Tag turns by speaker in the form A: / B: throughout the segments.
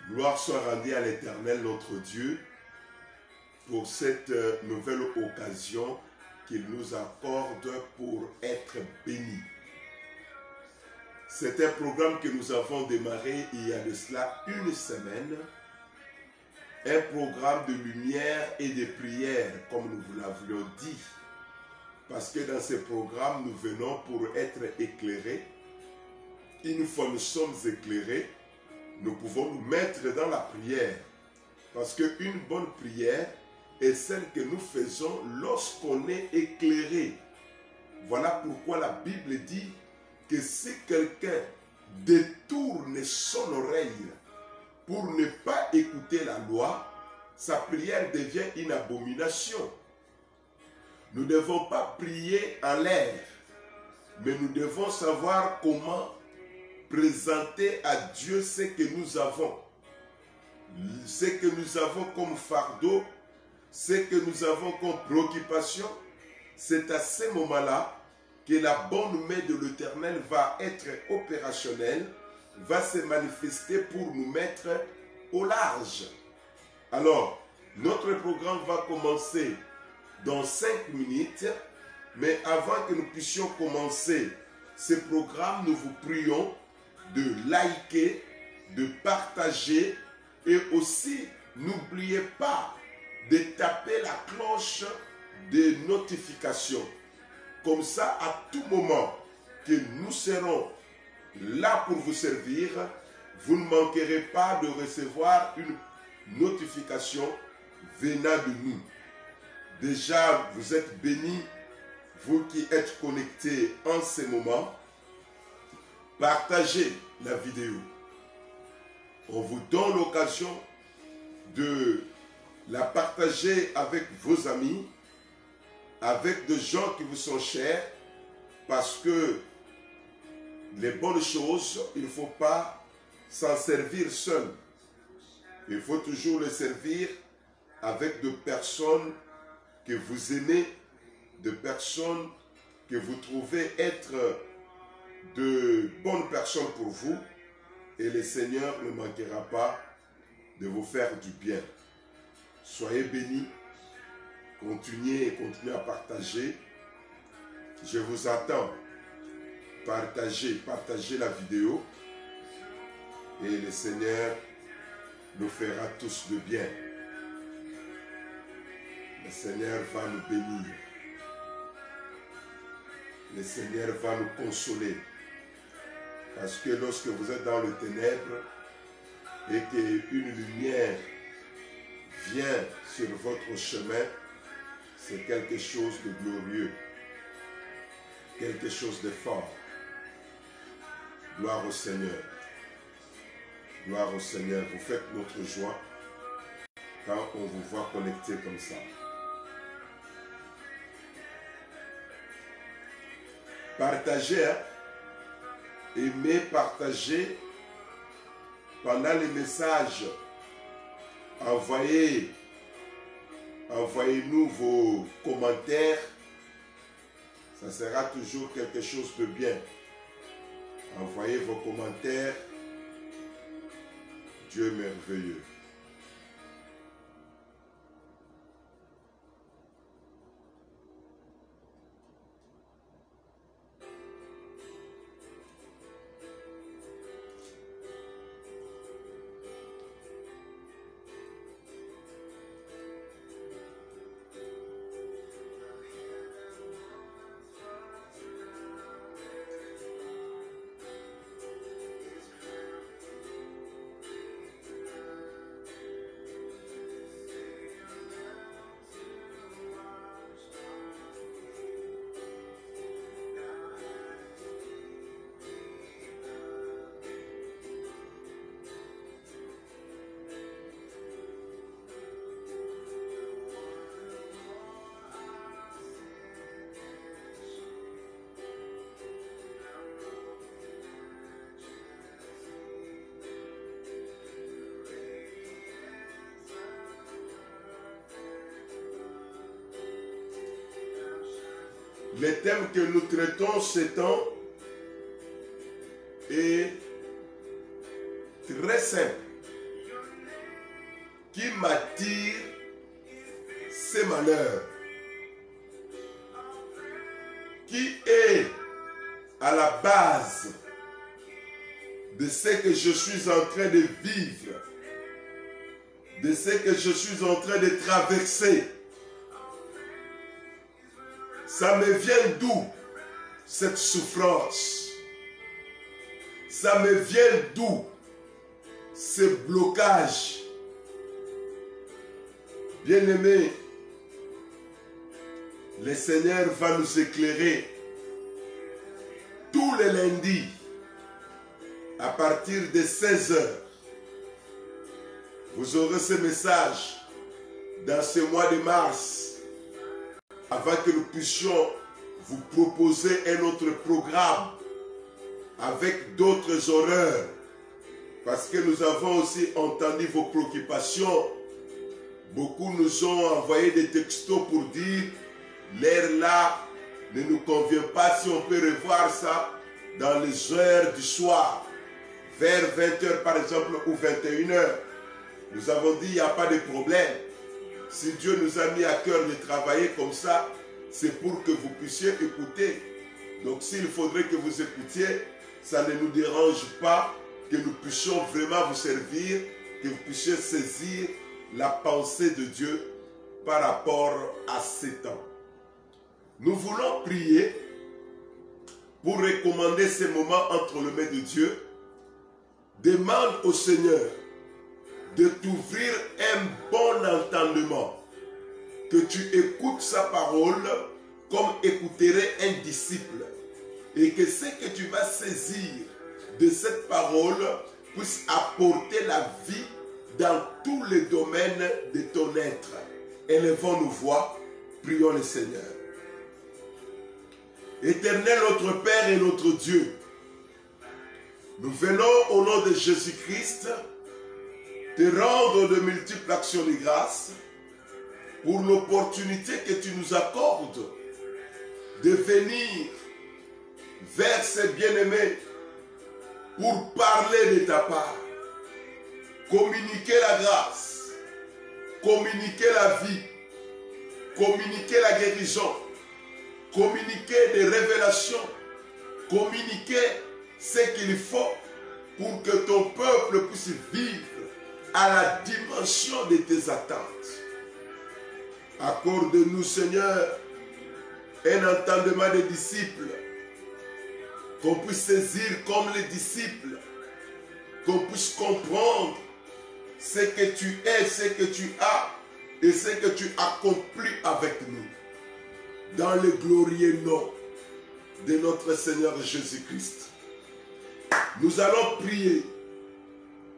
A: Gloire soit rendue à l'Éternel, notre Dieu, pour cette nouvelle occasion qu'il nous accorde pour être bénis. C'est un programme que nous avons démarré il y a de cela une semaine. Un programme de lumière et de prière, comme nous vous l'avions dit. Parce que dans ce programme, nous venons pour être éclairés. Une fois nous sommes éclairés, nous pouvons nous mettre dans la prière. Parce qu'une bonne prière est celle que nous faisons lorsqu'on est éclairé. Voilà pourquoi la Bible dit que si quelqu'un détourne son oreille pour ne pas écouter la loi, sa prière devient une abomination. Nous ne devons pas prier en l'air, mais nous devons savoir comment présenter à Dieu ce que nous avons. Ce que nous avons comme fardeau, ce que nous avons comme préoccupation. C'est à ce moment-là que la bonne main de l'Éternel va être opérationnelle, va se manifester pour nous mettre au large. Alors, notre programme va commencer dans 5 minutes, mais avant que nous puissions commencer ce programme, nous vous prions de liker, de partager et aussi n'oubliez pas de taper la cloche de notification. Comme ça, à tout moment que nous serons là pour vous servir, vous ne manquerez pas de recevoir une notification venant de nous. Déjà, vous êtes bénis, vous qui êtes connectés en ce moment. Partagez la vidéo. On vous donne l'occasion de la partager avec vos amis, avec des gens qui vous sont chers, parce que les bonnes choses, il ne faut pas s'en servir seul. Il faut toujours les servir avec des personnes que vous aimez, des personnes que vous trouvez être de bonnes personnes pour vous, et le Seigneur ne manquera pas de vous faire du bien. Soyez bénis, continuez à partager. Je vous attends. Partagez la vidéo et le Seigneur nous fera tous de bien. Le Seigneur va nous bénir. Le Seigneur va nous consoler. Parce que lorsque vous êtes dans les ténèbres et qu'une lumière vient sur votre chemin, c'est quelque chose de glorieux, quelque chose de fort. Gloire au Seigneur. Gloire au Seigneur. Vous faites notre joie quand on vous voit connecté comme ça. Partagez, hein? Aimez, partagez pendant les messages. Envoyez-nous vos commentaires. Ça sera toujours quelque chose de bien. Envoyez vos commentaires. Dieu merveilleux. Le thème que nous traitons ce temps est très simple. qui m'attire ces malheurs, qui est à la base de ce que je suis en train de vivre, de ce que je suis en train de traverser. Ça me vient d'où cette souffrance? Ça me vient d'où ce blocage? Bien-aimés, le Seigneur va nous éclairer tous les lundis à partir de 16 h. Vous aurez ce message dans ce mois de mars avant que nous puissions vous proposer un autre programme avec d'autres horreurs, parce que nous avons aussi entendu vos préoccupations. Beaucoup nous ont envoyé des textos pour dire l'heure là ne nous convient pas, si on peut revoir ça dans les heures du soir, vers 20 h par exemple ou 21 h. Nous avons dit il n'y a pas de problème. Si Dieu nous a mis à cœur de travailler comme ça, c'est pour que vous puissiez écouter. Donc s'il faudrait que vous écoutiez, ça ne nous dérange pas, que nous puissions vraiment vous servir, que vous puissiez saisir la pensée de Dieu par rapport à ces temps. Nous voulons prier pour recommander ces moments entre les mains de Dieu. Demande au Seigneur de t'ouvrir un bon entendement, que tu écoutes sa parole comme écouterait un disciple, et que ce que tu vas saisir de cette parole puisse apporter la vie dans tous les domaines de ton être. Élevons nos voix, prions le Seigneur. Éternel notre Père et notre Dieu, nous venons au nom de Jésus-Christ te rendre de multiples actions de grâce pour l'opportunité que tu nous accordes de venir vers ces bien-aimés pour parler de ta part, communiquer la grâce, communiquer la vie, communiquer la guérison, communiquer des révélations, communiquer ce qu'il faut pour que ton peuple puisse vivre à la dimension de tes attentes. Accorde-nous, Seigneur, un entendement des disciples, qu'on puisse saisir comme les disciples, qu'on puisse comprendre ce que tu es, ce que tu as et ce que tu accomplis avec nous. Dans le glorieux nom de notre Seigneur Jésus-Christ, nous allons prier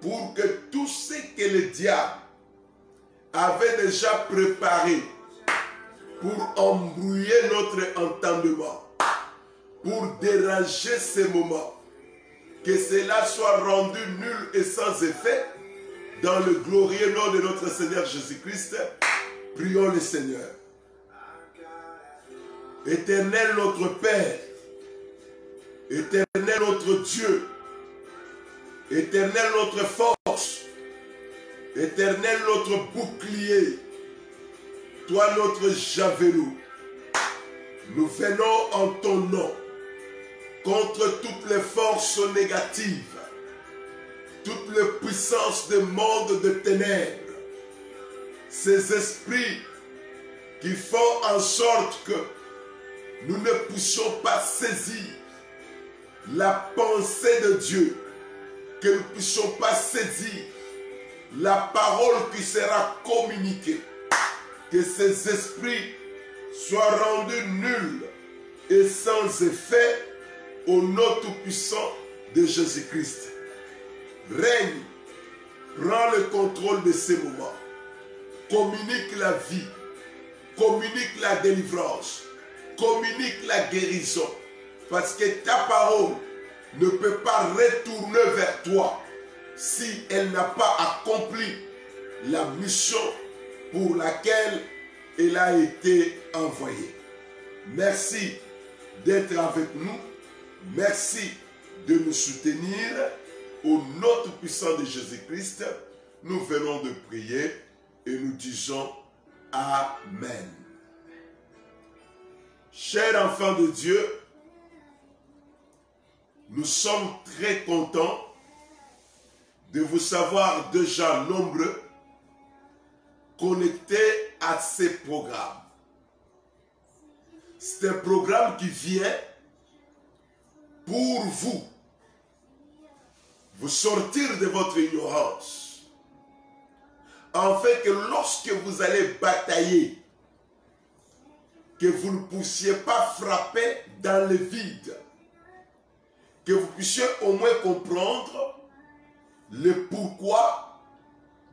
A: pour que tout ce que le diable avait déjà préparé pour embrouiller notre entendement, pour déranger ces moments, que cela soit rendu nul et sans effet, dans le glorieux nom de notre Seigneur Jésus-Christ. Prions le Seigneur. Éternel notre Père, éternel notre Dieu, éternel notre force, éternel notre bouclier, toi notre javelot, nous venons en ton nom contre toutes les forces négatives, toutes les puissances des mondes de ténèbres, ces esprits qui font en sorte que nous ne puissions pas saisir la pensée de Dieu, que nous ne puissions pas saisir la parole qui sera communiquée, que ces esprits soient rendus nuls et sans effet au nom tout-puissant de Jésus-Christ. Règne, prends le contrôle de ces moments, communique la vie, communique la délivrance, communique la guérison, parce que ta parole ne peut pas retourner vers toi si elle n'a pas accompli la mission pour laquelle elle a été envoyée. Merci d'être avec nous. Merci de nous soutenir. Au nom tout puissant de Jésus-Christ, nous venons de prier et nous disons Amen. Chers enfants de Dieu, nous sommes très contents de vous savoir déjà nombreux connectés à ces programmes. C'est un programme qui vient pour vous sortir de votre ignorance, afin que lorsque vous allez batailler, que vous ne puissiez pas frapper dans le vide, que vous puissiez au moins comprendre le pourquoi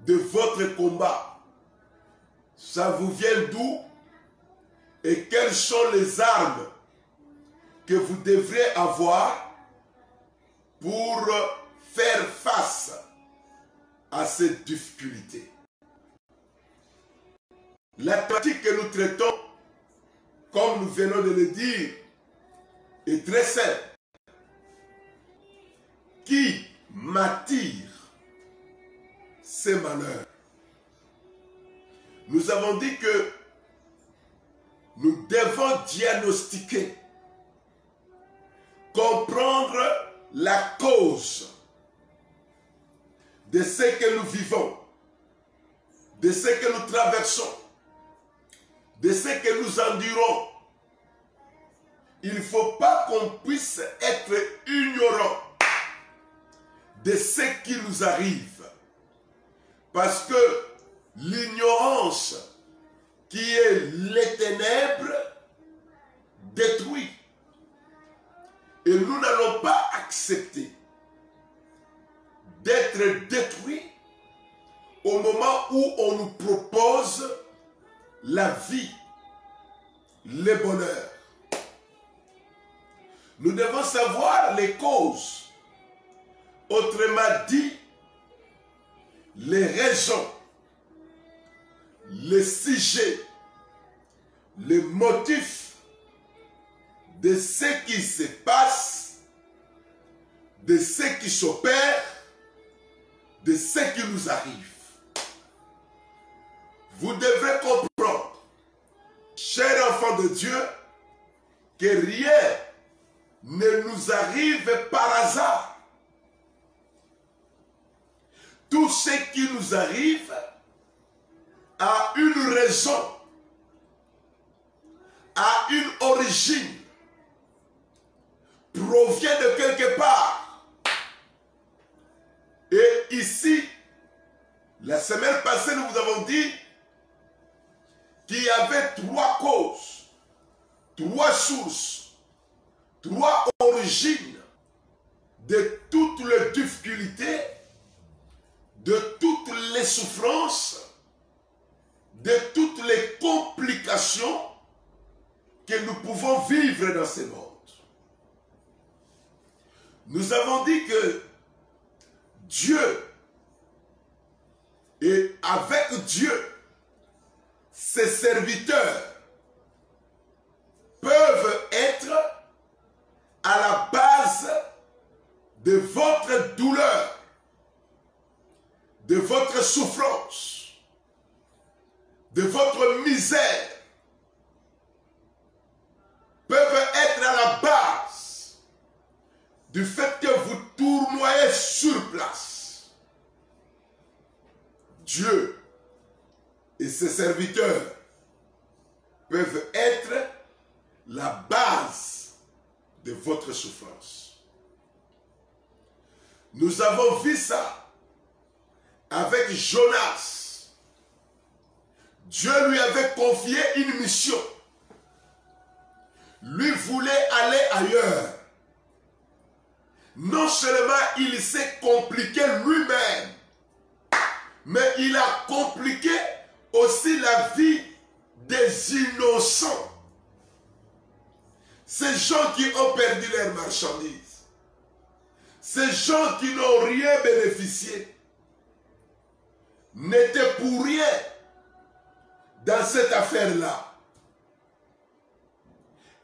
A: de votre combat. Ça vous vient d'où et quelles sont les armes que vous devrez avoir pour faire face à ces difficultés. La thématique que nous traitons, comme nous venons de le dire, est très simple. Qui m'attire ces malheurs? Nous avons dit que nous devons diagnostiquer, comprendre la cause de ce que nous vivons, de ce que nous traversons, de ce que nous endurons. Il ne faut pas qu'on puisse être ignorant de ce qui nous arrive. Parce que l'ignorance qui est les ténèbres détruit. Et nous n'allons pas accepter d'être détruits au moment où on nous propose la vie, le bonheur. Nous devons savoir les causes, autrement dit, les raisons, les sujets, les motifs de ce qui se passe, de ce qui s'opère, de ce qui nous arrive. Vous devrez comprendre, chers enfants de Dieu, que rien ne nous arrive par hasard. Tout ce qui nous arrive a une raison, a une origine, provient de quelque part. Et ici, la semaine passée, nous vous avons dit qu'il y avait trois causes, trois sources, trois origines de toutes les difficultés, de toutes les souffrances, de toutes les complications que nous pouvons vivre dans ce monde. Nous avons dit que Dieu, et avec Dieu, ses serviteurs peuvent être à la base de votre douleur, de votre souffrance, de votre misère, peuvent être à la base du fait que vous tournoyez sur place. Dieu et ses serviteurs peuvent être la base de votre souffrance. Nous avons vu ça avec Jonas. Dieu lui avait confié une mission. Lui voulait aller ailleurs. Non seulement il s'est compliqué lui-même, mais il a compliqué aussi la vie des innocents. Ces gens qui ont perdu leurs marchandises, ces gens qui n'ont rien bénéficié, n'étaient pour rien dans cette affaire-là.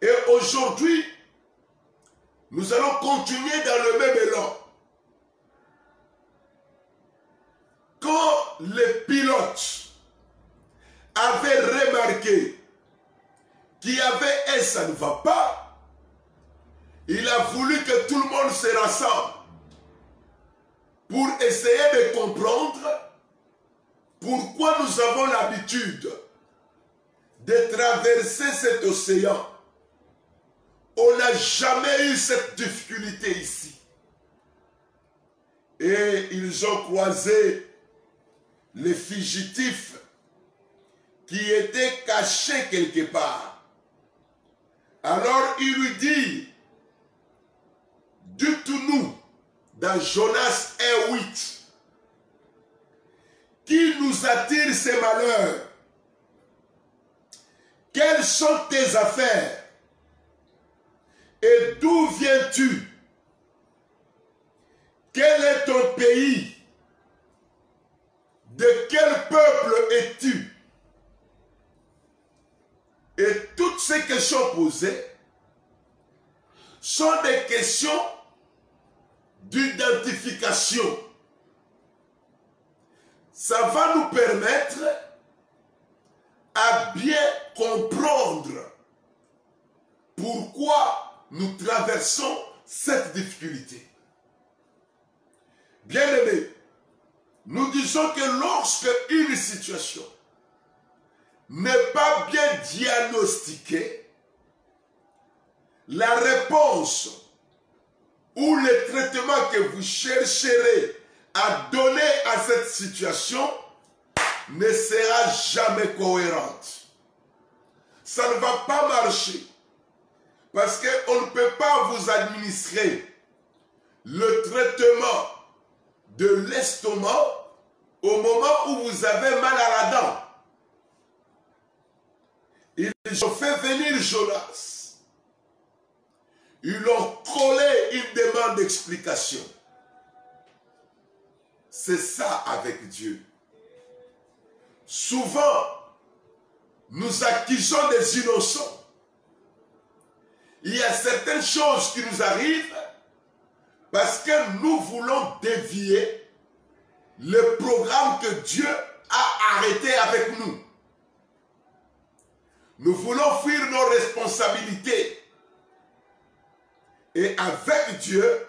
A: Et aujourd'hui, nous allons continuer dans le même élan. Quand les pilotes avait remarqué qu'il y avait un ça ne va pas, il a voulu que tout le monde se rassemble pour essayer de comprendre pourquoi nous avons l'habitude de traverser cet océan. On n'a jamais eu cette difficulté ici. Et ils ont croisé les fugitifs qui étaient cachés quelque part. Alors il lui dit, dites-nous dans Jonas 1:8, qui nous attire ces malheurs? Quelles sont tes affaires? Et d'où viens-tu? Quel est ton pays? De quel peuple es-tu? Et toutes ces questions posées sont des questions d'identification. Ça va nous permettre à bien comprendre pourquoi nous traversons cette difficulté. Bien-aimés, nous disons que lorsque une situation n'est pas bien diagnostiquée, la réponse ou le traitement que vous chercherez à donner à cette situation ne sera jamais cohérente. Ça ne va pas marcher. Parce qu'on ne peut pas vous administrer le traitement de l'estomac au moment où vous avez mal à la dent. Ils ont fait venir Jonas. Ils ont collé une demande d'explication. C'est ça avec Dieu. Souvent, nous accusons des innocents. Il y a certaines choses qui nous arrivent parce que nous voulons dévier le programme que Dieu a arrêté avec nous. Nous voulons fuir nos responsabilités. Et avec Dieu,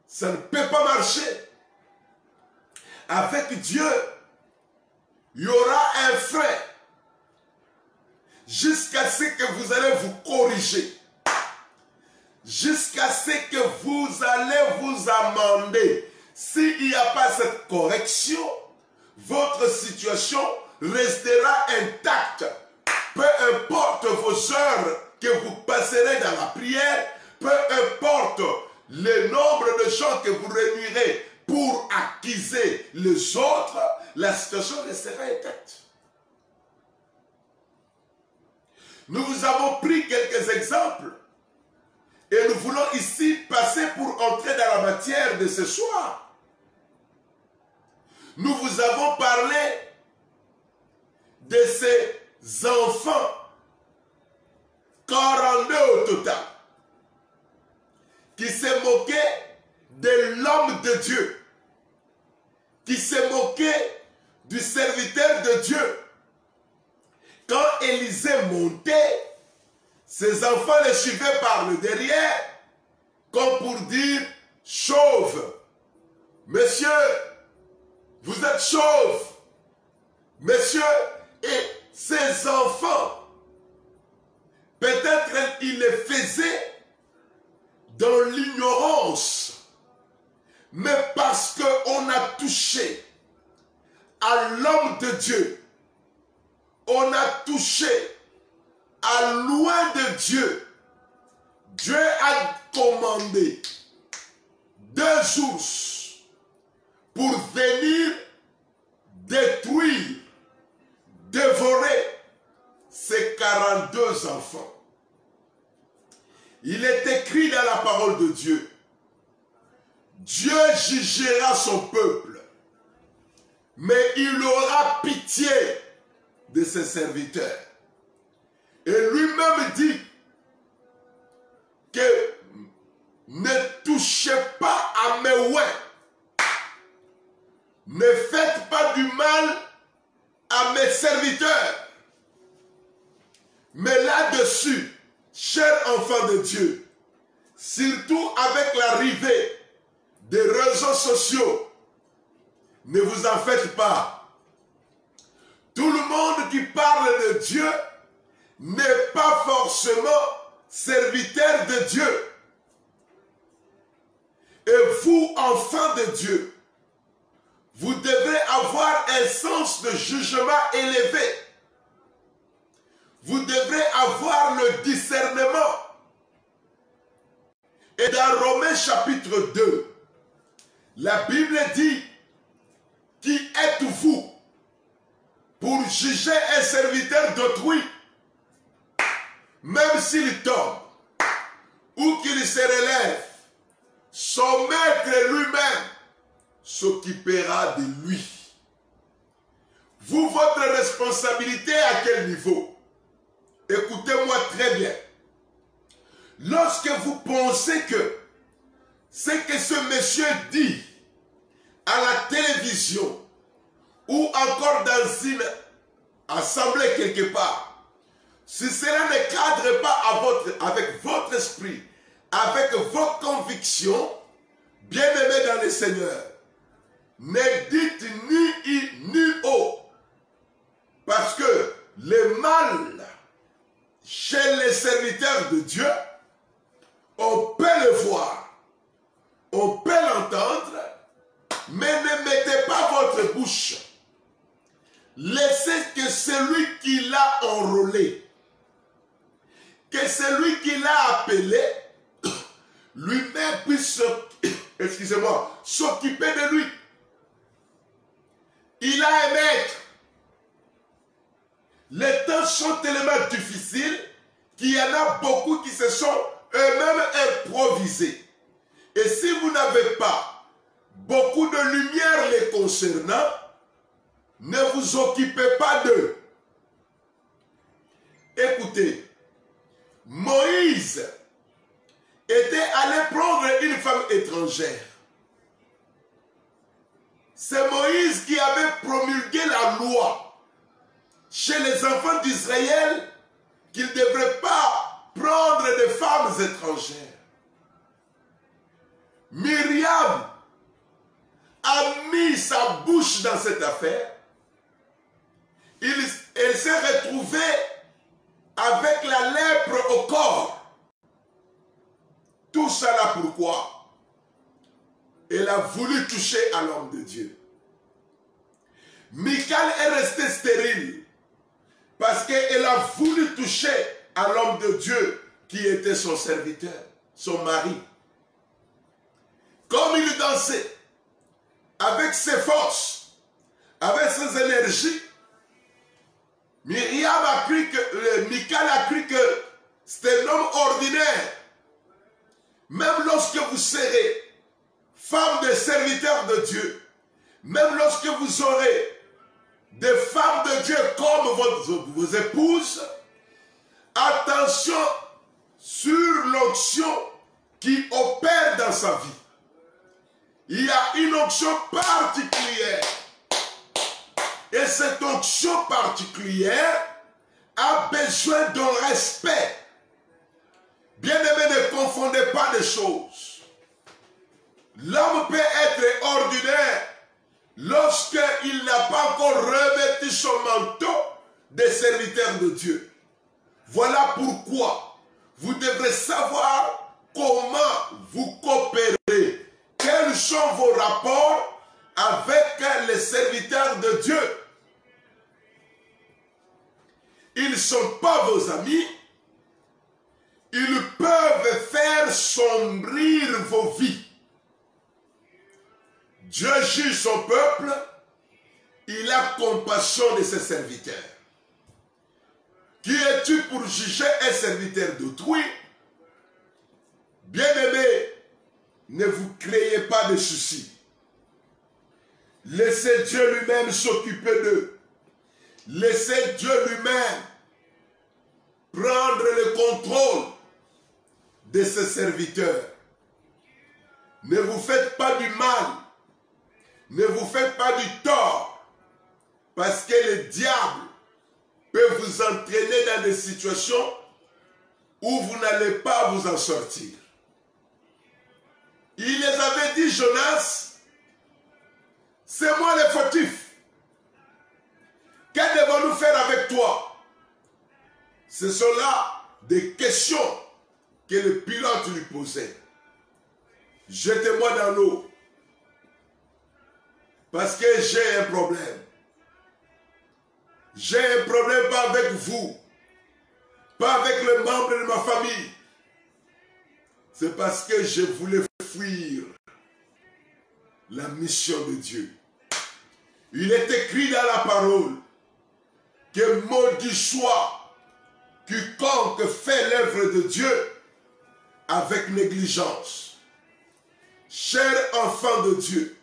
A: ça ne peut pas marcher. Avec Dieu, il y aura un frein jusqu'à ce que vous allez vous corriger. Jusqu'à ce que vous allez vous amender. S'il n'y a pas cette correction, votre situation restera intacte. Peu importe vos heures que vous passerez dans la prière, peu importe le nombre de gens que vous réunirez pour accuser les autres, la situation restera intacte. Nous vous avons pris quelques exemples et nous voulons ici passer pour entrer dans la matière de ce soir. Nous vous avons parlé de ces enfants, 42 au total, qui se moquaient de l'homme de Dieu, qui se moquaient du serviteur de Dieu. Quand Élisée montait, ses enfants les suivaient par le derrière, comme pour dire, chauve, monsieur, vous êtes chauve, monsieur, et ses enfants, peut-être ils les faisaient dans l'ignorance, mais parce qu'on a touché à l'homme de Dieu, on a touché à loin de Dieu. Dieu a commandé 2 ours pour venir détruire, dévorer ces 42 enfants. Il est écrit dans la parole de Dieu, Dieu jugera son peuple, mais il aura pitié de ses serviteurs. Et lui-même dit que ne touchez pas à mes ouins, ne faites pas du mal à mes serviteurs. Mais là-dessus, chers enfants de Dieu, surtout avec l'arrivée des réseaux sociaux, ne vous en faites pas. Tout le monde qui parle de Dieu n'est pas forcément serviteur de Dieu. Et vous, enfants de Dieu, vous devrez avoir un sens de jugement élevé. Vous devrez avoir le discernement. Et dans Romains chapitre 2, la Bible dit, qui êtes-vous pour juger un serviteur d'autrui, même s'il tombe ou qu'il se relève, son maître lui-même s'occupera de lui. Vous, votre responsabilité à quel niveau? Écoutez-moi très bien. Lorsque vous pensez que ce que ce monsieur dit à la télévision ou encore dans une assemblée quelque part, si cela ne cadre pas avec votre esprit, avec vos convictions, bien-aimés dans le Seigneur, ne dites ni i ni o, parce que le mal chez les serviteurs de Dieu, on peut le voir, on peut l'entendre, mais ne mettez pas votre bouche. Laissez que celui qui l'a enrôlé, que celui qui l'a appelé, lui-même puisse, excusez-moi, s'occuper de lui. Il a un maître. Les temps sont tellement difficiles qu'il y en a beaucoup qui se sont eux-mêmes improvisés. Et si vous n'avez pas beaucoup de lumière les concernant, ne vous occupez pas d'eux. Écoutez, Moïse était allé prendre une femme étrangère. C'est Moïse qui avait promulgué la loi chez les enfants d'Israël qu'ils ne devraient pas prendre des femmes étrangères. Myriam a mis sa bouche dans cette affaire. Elle s'est retrouvée avec la lèpre au corps. Tout cela pourquoi? Elle a voulu toucher à l'homme de Dieu. Michal est restée stérile parce qu'elle a voulu toucher à l'homme de Dieu qui était son serviteur, son mari. Comme il dansait avec ses forces, avec ses énergies, Myriam a cru que, Michal a cru que c'était un homme ordinaire. Même lorsque vous serez femme de serviteur de Dieu, même lorsque vous aurez des femmes de Dieu comme vos épouses, attention sur l'onction qui opère dans sa vie. Il y a une onction particulière. Et cette onction particulière a besoin d'un respect. Bien-aimés, ne confondez pas les choses. L'homme peut être ordinaire lorsqu'il n'a pas encore revêtu son manteau de serviteur de Dieu. Voilà pourquoi vous devrez savoir comment vous coopérez. Quels sont vos rapports avec les serviteurs de Dieu? Ils ne sont pas vos amis. Ils peuvent faire sombrir vos vies. Dieu juge son peuple. Il a compassion de ses serviteurs. Qui es-tu pour juger un serviteur d'autrui? Bien-aimés, ne vous créez pas de soucis. Laissez Dieu lui-même s'occuper d'eux. Laissez Dieu lui-même prendre le contrôle de ses serviteurs. Ne vous faites pas du mal. Ne vous faites pas du tort. Parce que le diable peut peut vous entraîner dans des situations où vous n'allez pas vous en sortir. Il les avait dit, Jonas, c'est moi le fautif. Que devons-nous faire avec toi? Ce sont là des questions que le pilote lui posait. Jetez-moi dans l'eau. Parce que j'ai un problème. J'ai un problème pas avec vous. Pas avec les membres de ma famille. C'est parce que je voulais fuir la mission de Dieu. Il est écrit dans la parole que maudit soit quiconque fait l'œuvre de Dieu avec négligence. Chers enfants de Dieu,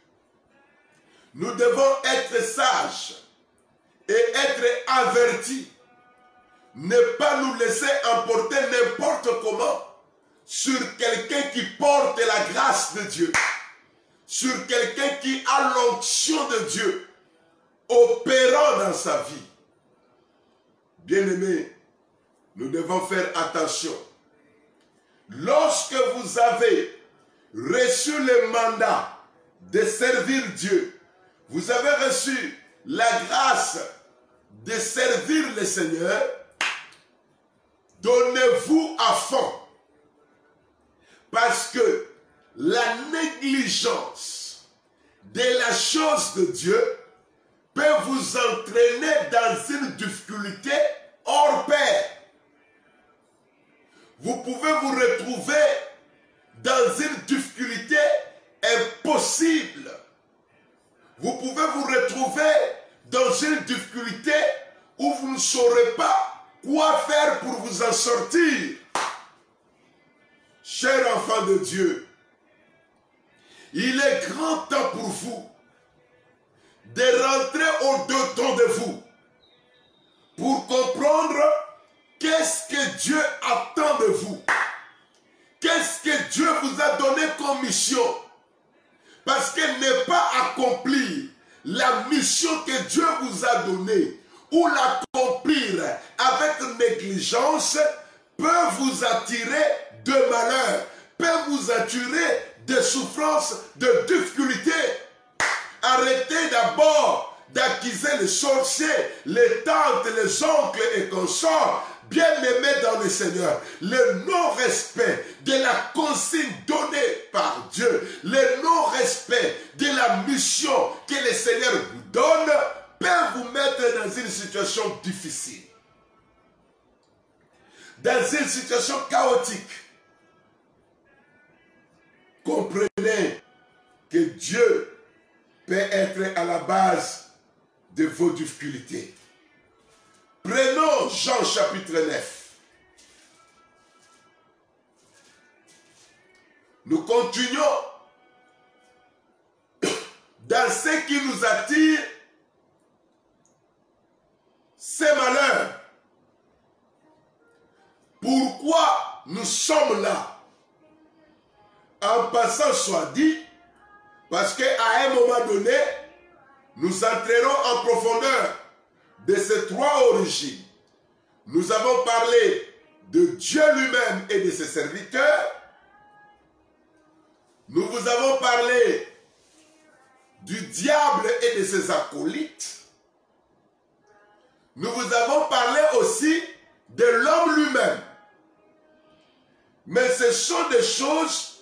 A: nous devons être sages et être avertis. Ne pas nous laisser emporter n'importe comment sur quelqu'un qui porte la grâce de Dieu, sur quelqu'un qui a l'onction de Dieu opérant dans sa vie. Bien-aimés, nous devons faire attention. Lorsque vous avez reçu le mandat de servir Dieu, vous avez reçu la grâce de servir le Seigneur, donnez-vous à fond. Parce que la négligence de la chose de Dieu peut vous entraîner dans une difficulté hors pair. Vous pouvez vous retrouver dans une difficulté impossible. Vous pouvez vous retrouver dans une difficulté où vous ne saurez pas quoi faire pour vous en sortir. Chers enfants de Dieu, il est grand temps pour vous de rentrer au-dedans de vous pour comprendre qu'est-ce que Dieu attend de vous. Qu'est-ce que Dieu vous a donné comme mission? Parce que ne pas accomplir la mission que Dieu vous a donnée ou l'accomplir avec négligence peut vous attirer de malheur, peut vous attirer de souffrances, de difficultés. Arrêtez d'abord d'accuser les sorciers, les tantes, les oncles et consorts, bien-aimés dans le Seigneur. Le non-respect de la consigne donnée par Dieu, le non-respect de la mission que le Seigneur vous donne, peut vous mettre dans une situation difficile, dans une situation chaotique. Comprenez que Dieu peut être à la base de vos difficultés. Prenons Jean chapitre 9. Nous continuons dans ce qui nous attire, ces malheurs. Pourquoi nous sommes là? En passant soit dit, parce qu'à un moment donné, nous entrerons en profondeur de ces trois origines. Nous avons parlé de Dieu lui-même et de ses serviteurs. Nous vous avons parlé du diable et de ses acolytes. Nous vous avons parlé aussi de l'homme lui-même. Mais ce sont des choses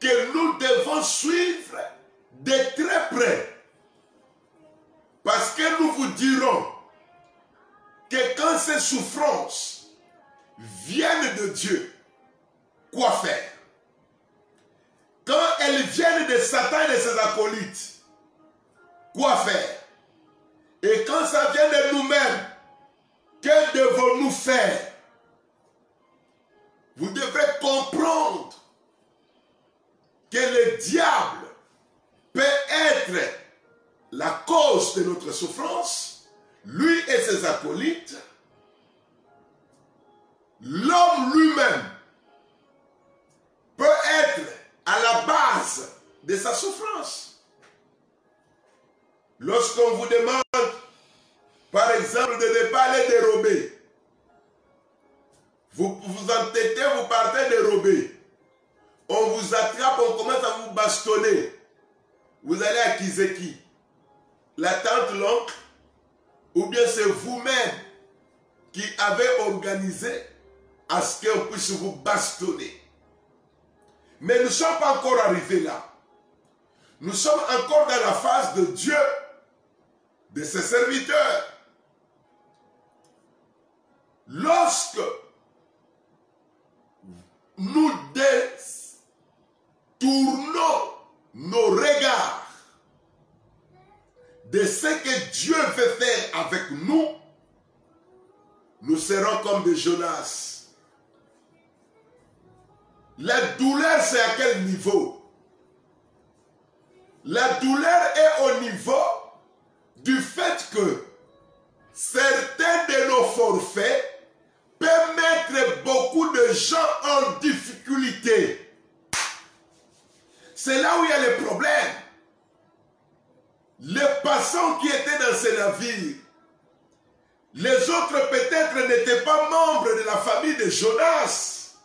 A: que nous devons suivre de très près. Parce que nous vous dirons que quand ces souffrances viennent de Dieu, quoi faire? Quand elles viennent de Satan et de ses acolytes, quoi faire? Et quand ça vient de nous-mêmes, que devons-nous faire? Vous devrez comprendre que le diable peut être la cause de notre souffrance, lui et ses acolytes. L'homme lui-même peut être à la base de sa souffrance. Lorsqu'on vous demande Par exemple, de ne pas aller dérober. Vous vous entêtez, vous partez dérober. On vous attrape, on commence à vous bastonner. Vous allez accuser qui? La tante, l'oncle? Ou bien c'est vous-même qui avez organisé à ce qu'on puisse vous bastonner. Mais nous ne sommes pas encore arrivés là. Nous sommes encore dans la phase de Dieu, de ses serviteurs. Lorsque nous détournons nos regards de ce que Dieu veut faire avec nous, nous serons comme des Jonas. La douleur, c'est à quel niveau? La douleur est au niveau du fait que certains de nos forfaits peuvent mettre beaucoup de gens en difficulté. C'est là où il y a le problème. Les passants qui étaient dans ces navires, les autres peut-être n'étaient pas membres de la famille de Jonas.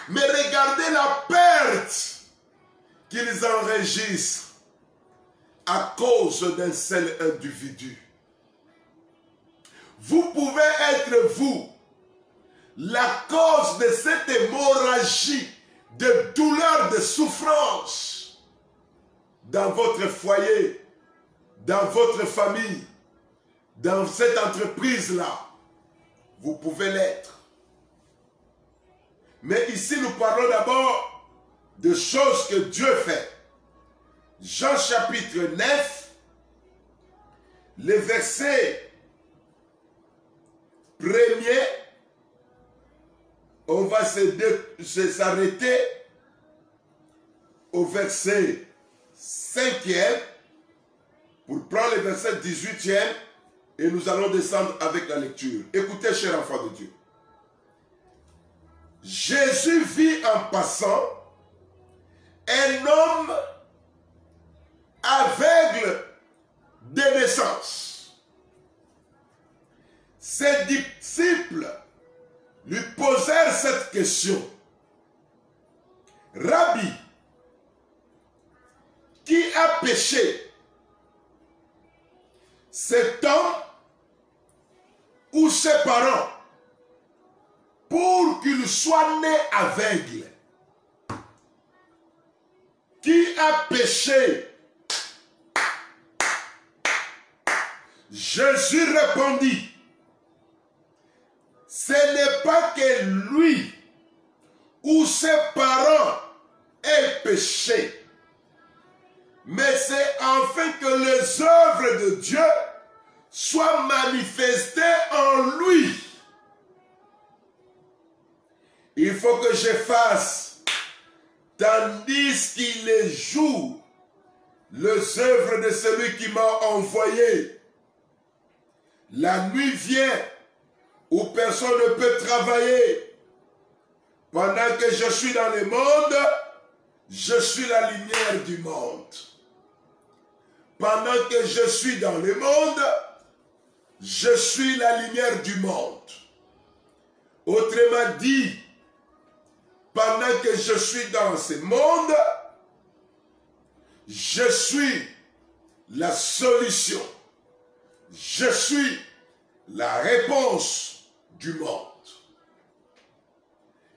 A: Mais regardez la perte qu'ils enregistrent à cause d'un seul individu. Vous pouvez être, vous, la cause de cette hémorragie de douleur, de souffrance dans votre foyer, dans votre famille, dans cette entreprise-là. Vous pouvez l'être. Mais ici, nous parlons d'abord de choses que Dieu fait. Jean chapitre 9, le verset 1er, on va s'arrêter au verset 5e pour prendre le verset 18e et nous allons descendre avec la lecture. Écoutez, chers enfants de Dieu. Jésus vit en passant un homme aveugle de naissance. Ses disciples lui posèrent cette question. Rabbi, qui a péché, cet homme ou ses parents, pour qu'il soit né aveugle? Qui a péché? Jésus répondit, ce n'est pas que lui ou ses parents aient péché, mais c'est afin que les œuvres de Dieu soient manifestées en lui. Il faut que je fasse, tandis qu'il joue les œuvres de celui qui m'a envoyé. La nuit vient où personne ne peut travailler. Pendant que je suis dans le monde, je suis la lumière du monde. Pendant que je suis dans le monde, je suis la lumière du monde. Autrement dit, pendant que je suis dans ce monde, je suis la solution. Je suis la réponse du monde.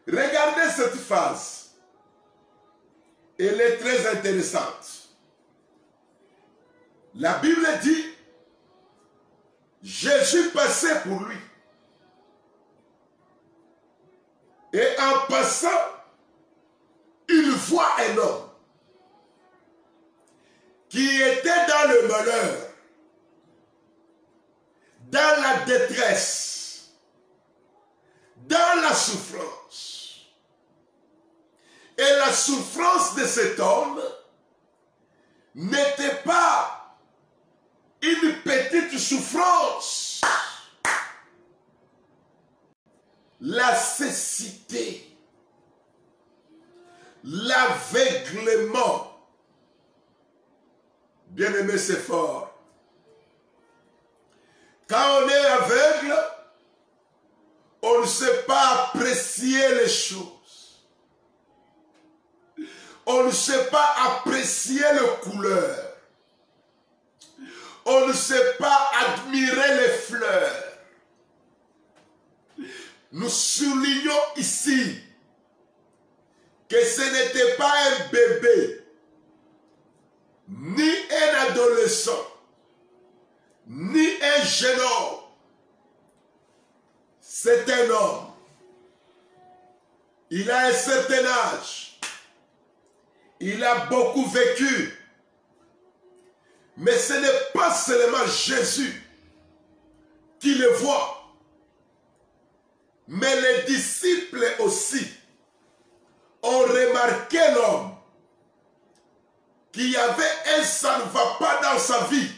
A: Regardez cette phrase. Elle est très intéressante. La Bible dit, Jésus passait pour lui. Et en passant, il voit un homme qui était dans le malheur, dans la détresse, dans la souffrance. Et la souffrance de cet homme n'était pas une petite souffrance. La cécité, l'aveuglement. Bien-aimé, c'est fort. Quand on est aveugle, on ne sait pas apprécier les choses. On ne sait pas apprécier les couleurs. On ne sait pas admirer les fleurs. Nous soulignons ici que ce n'était pas un bébé, ni un adolescent, ni un jeune homme. C'est un homme. Il a un certain âge. Il a beaucoup vécu. Mais ce n'est pas seulement Jésus qui le voit. Mais les disciples aussi ont remarqué l'homme qui avait un ça ne va pas dans sa vie.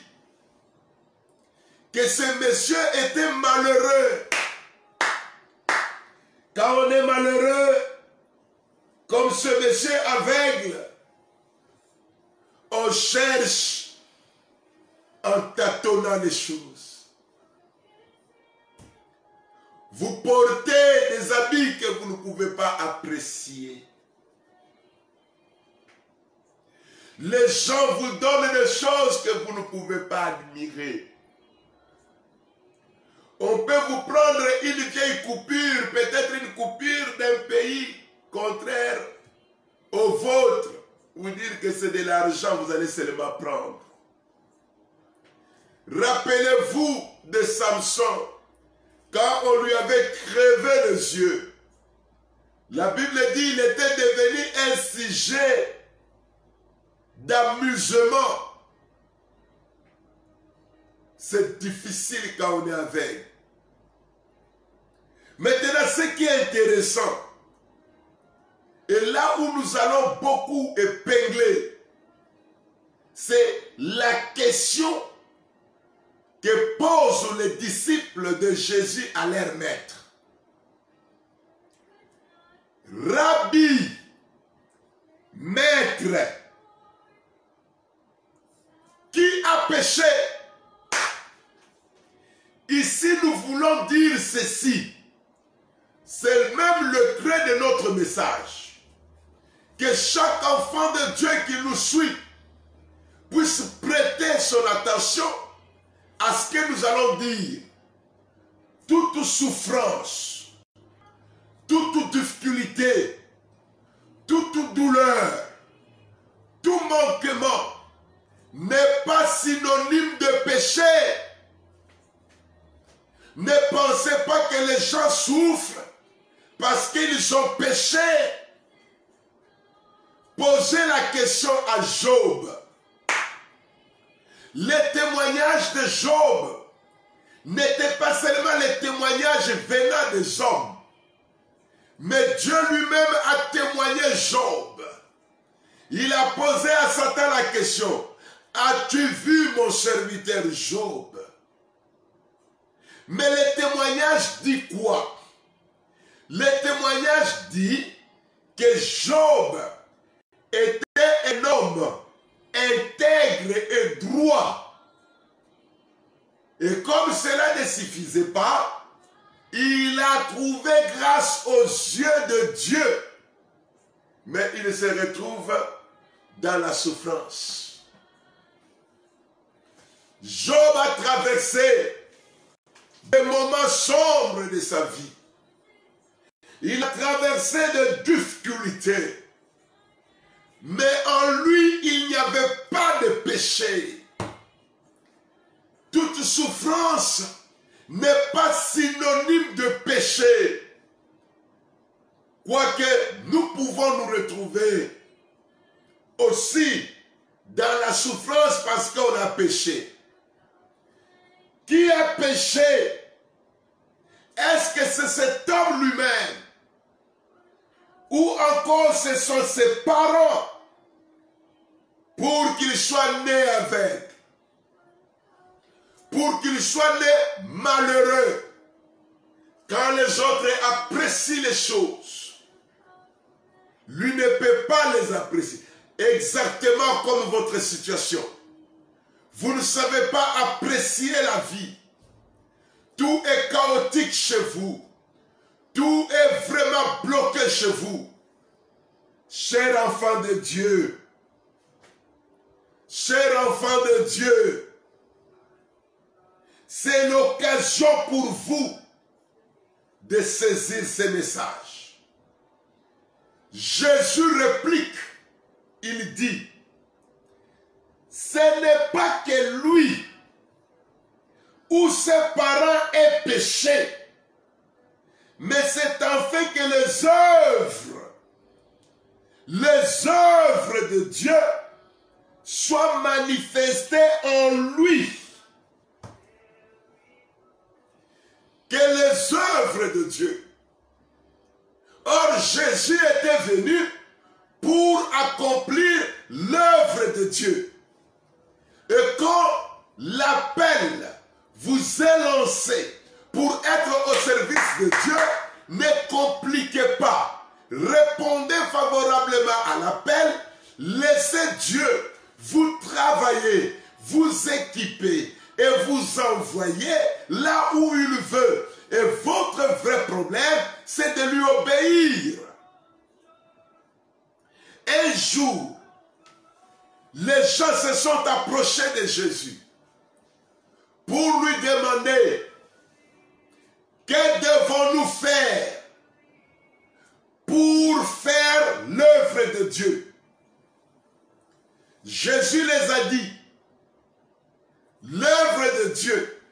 A: Que ce monsieur était malheureux. Quand on est malheureux, comme ce monsieur aveugle, on cherche en tâtonnant les choses. Vous portez des habits que vous ne pouvez pas apprécier. Les gens vous donnent des choses que vous ne pouvez pas admirer. On peut vous prendre une vieille coupure, peut-être une coupure d'un pays contraire au vôtre. Vous dire que c'est de l'argent, vous allez seulement prendre. Rappelez-vous de Samson, quand on lui avait crevé les yeux. La Bible dit qu'il était devenu un sujet d'amusement. C'est difficile quand on est aveugle. Maintenant, ce qui est intéressant, et là où nous allons beaucoup épingler, c'est la question que posent les disciples de Jésus à leur maître. Rabbi, maître, qui a péché? Ici, nous voulons dire ceci. C'est même le trait de notre message. Que chaque enfant de Dieu qui nous suit puisse prêter son attention à ce que nous allons dire. Toute souffrance, toute difficulté, toute douleur, tout manquement n'est pas synonyme de péché. Ne pensez pas que les gens souffrent parce qu'ils ont péché. Posez la question à Job. Les témoignages de Job n'étaient pas seulement les témoignages venant des hommes, mais Dieu lui-même a témoigné Job. Il a posé à Satan la question: as-tu vu mon serviteur Job? Mais le témoignage dit quoi? Le témoignage dit que Job était un homme intègre et droit. Et comme cela ne suffisait pas, il a trouvé grâce aux yeux de Dieu. Mais il se retrouve dans la souffrance. Job a traversé des moments sombres de sa vie. Il a traversé des difficultés. Mais en lui, il n'y avait pas de péché. Toute souffrance n'est pas synonyme de péché. Quoique nous pouvons nous retrouver aussi dans la souffrance parce qu'on a péché. Qui a péché? Est-ce que c'est cet homme lui-même? Ou encore ce sont ses parents pour qu'il soit né avec? Pour qu'il soit né malheureux? Quand les autres apprécient les choses, lui ne peut pas les apprécier. Exactement comme votre situation. Vous ne savez pas apprécier la vie. tout est chaotique chez vous, tout est vraiment bloqué chez vous, cher enfant de Dieu, cher enfant de Dieu, c'est l'occasion pour vous de saisir ces messages. Jésus réplique, il dit, ce n'est pas que lui ou ses parents aient péché, mais c'est afin que les œuvres de Dieu soient manifestées en lui. Que les œuvres de Dieu. Or, Jésus était venu pour accomplir l'œuvre de Dieu. Et quand l'appel vous est lancé pour être au service de Dieu, ne compliquez pas. Répondez favorablement à l'appel. Laissez Dieu vous travailler, vous équiper et vous envoyer là où il veut. Et votre vrai problème, c'est de lui obéir. Un jour, les gens se sont approchés de Jésus pour lui demander, que devons-nous faire pour faire l'œuvre de Dieu? Jésus les a dit, l'œuvre de Dieu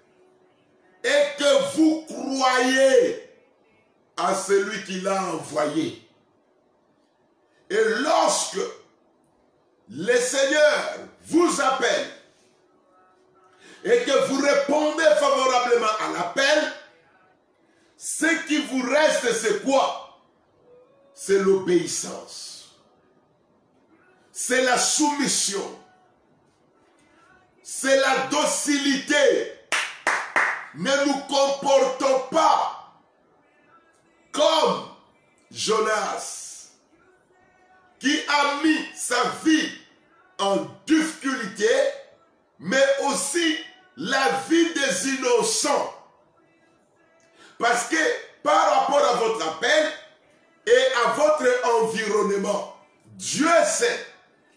A: est que vous croyez à celui qui l'a envoyé. Et lorsque le Seigneur vous appelle et que vous répondez favorablement à l'appel, ce qui vous reste, c'est quoi? C'est l'obéissance. C'est la soumission. C'est la docilité. Ne nous comportons pas comme Jonas, qui a mis sa vie en difficulté, mais aussi la vie des innocents. Parce que par rapport à votre appel et à votre environnement, Dieu sait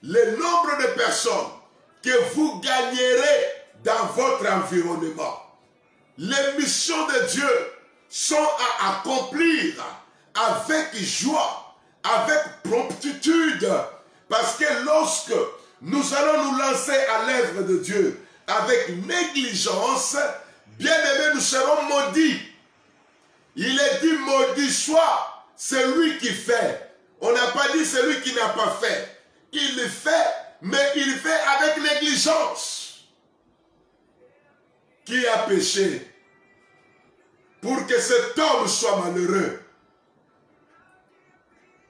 A: le nombre de personnes que vous gagnerez dans votre environnement. Les missions de Dieu sont à accomplir avec joie, avec promptitude. Parce que lorsque nous allons nous lancer à l'œuvre de Dieu avec négligence, bien aimés, nous serons maudits. Il est dit maudit soit celui qui fait. On n'a pas dit celui qui n'a pas fait. Il le fait, mais il fait avec négligence. Qui a péché pour que cet homme soit malheureux?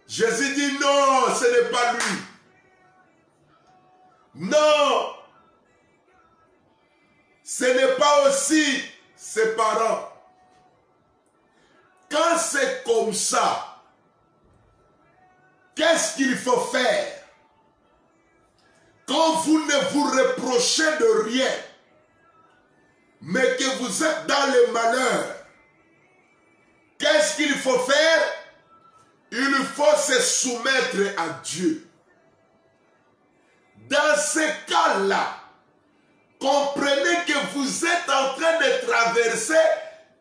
A: Jésus dit non, ce n'est pas lui. Non, ce n'est pas aussi ses parents. Quand c'est comme ça, qu'est-ce qu'il faut faire? Quand vous ne vous reprochez de rien, mais que vous êtes dans le malheur, qu'est-ce qu'il faut faire? Il faut se soumettre à Dieu. Dans ce cas-là, comprenez que vous êtes en train de traverser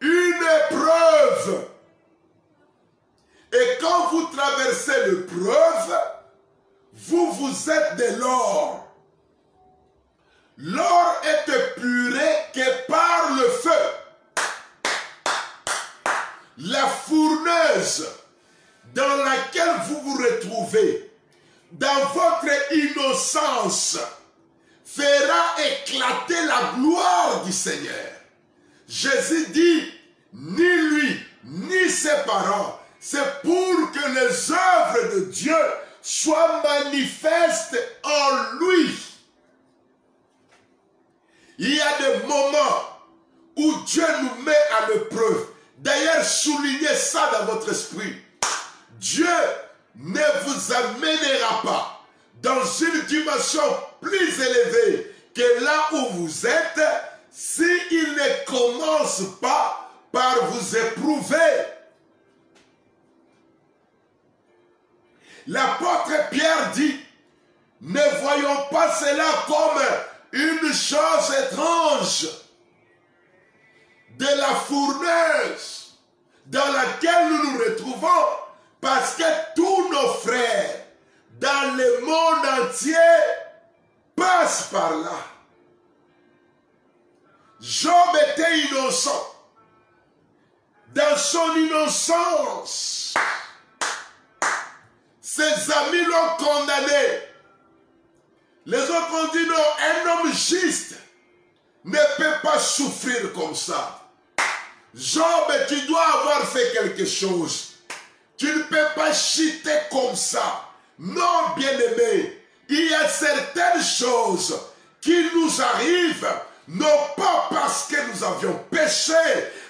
A: une épreuve. Et quand vous traversez l'épreuve, vous êtes de l'or. L'or est épuré que par le feu. La fourneuse dans laquelle vous vous retrouvez, dans votre innocence, fera éclater la gloire du Seigneur. Jésus dit, ni lui, ni ses parents, c'est pour que les œuvres de Dieu soient manifestes en lui. Il y a des moments où Dieu nous met à l'épreuve. D'ailleurs, soulignez ça dans votre esprit. Dieu ne vous amènera pas dans une dimension plus élevée que là où vous êtes s'il ne commence pas par vous éprouver. L'apôtre Pierre dit, ne voyons pas cela comme une chose étrange de la fournaise dans laquelle nous nous retrouvons, parce que tous nos frères dans le monde entier passent par là. Job était innocent. Dans son innocence, ses amis l'ont condamné. Les autres ont dit non, un homme juste ne peut pas souffrir comme ça. Job, tu dois avoir fait quelque chose. Tu ne peux pas chuter comme ça. Non, bien-aimé, il y a certaines choses qui nous arrivent, non pas parce que nous avions péché,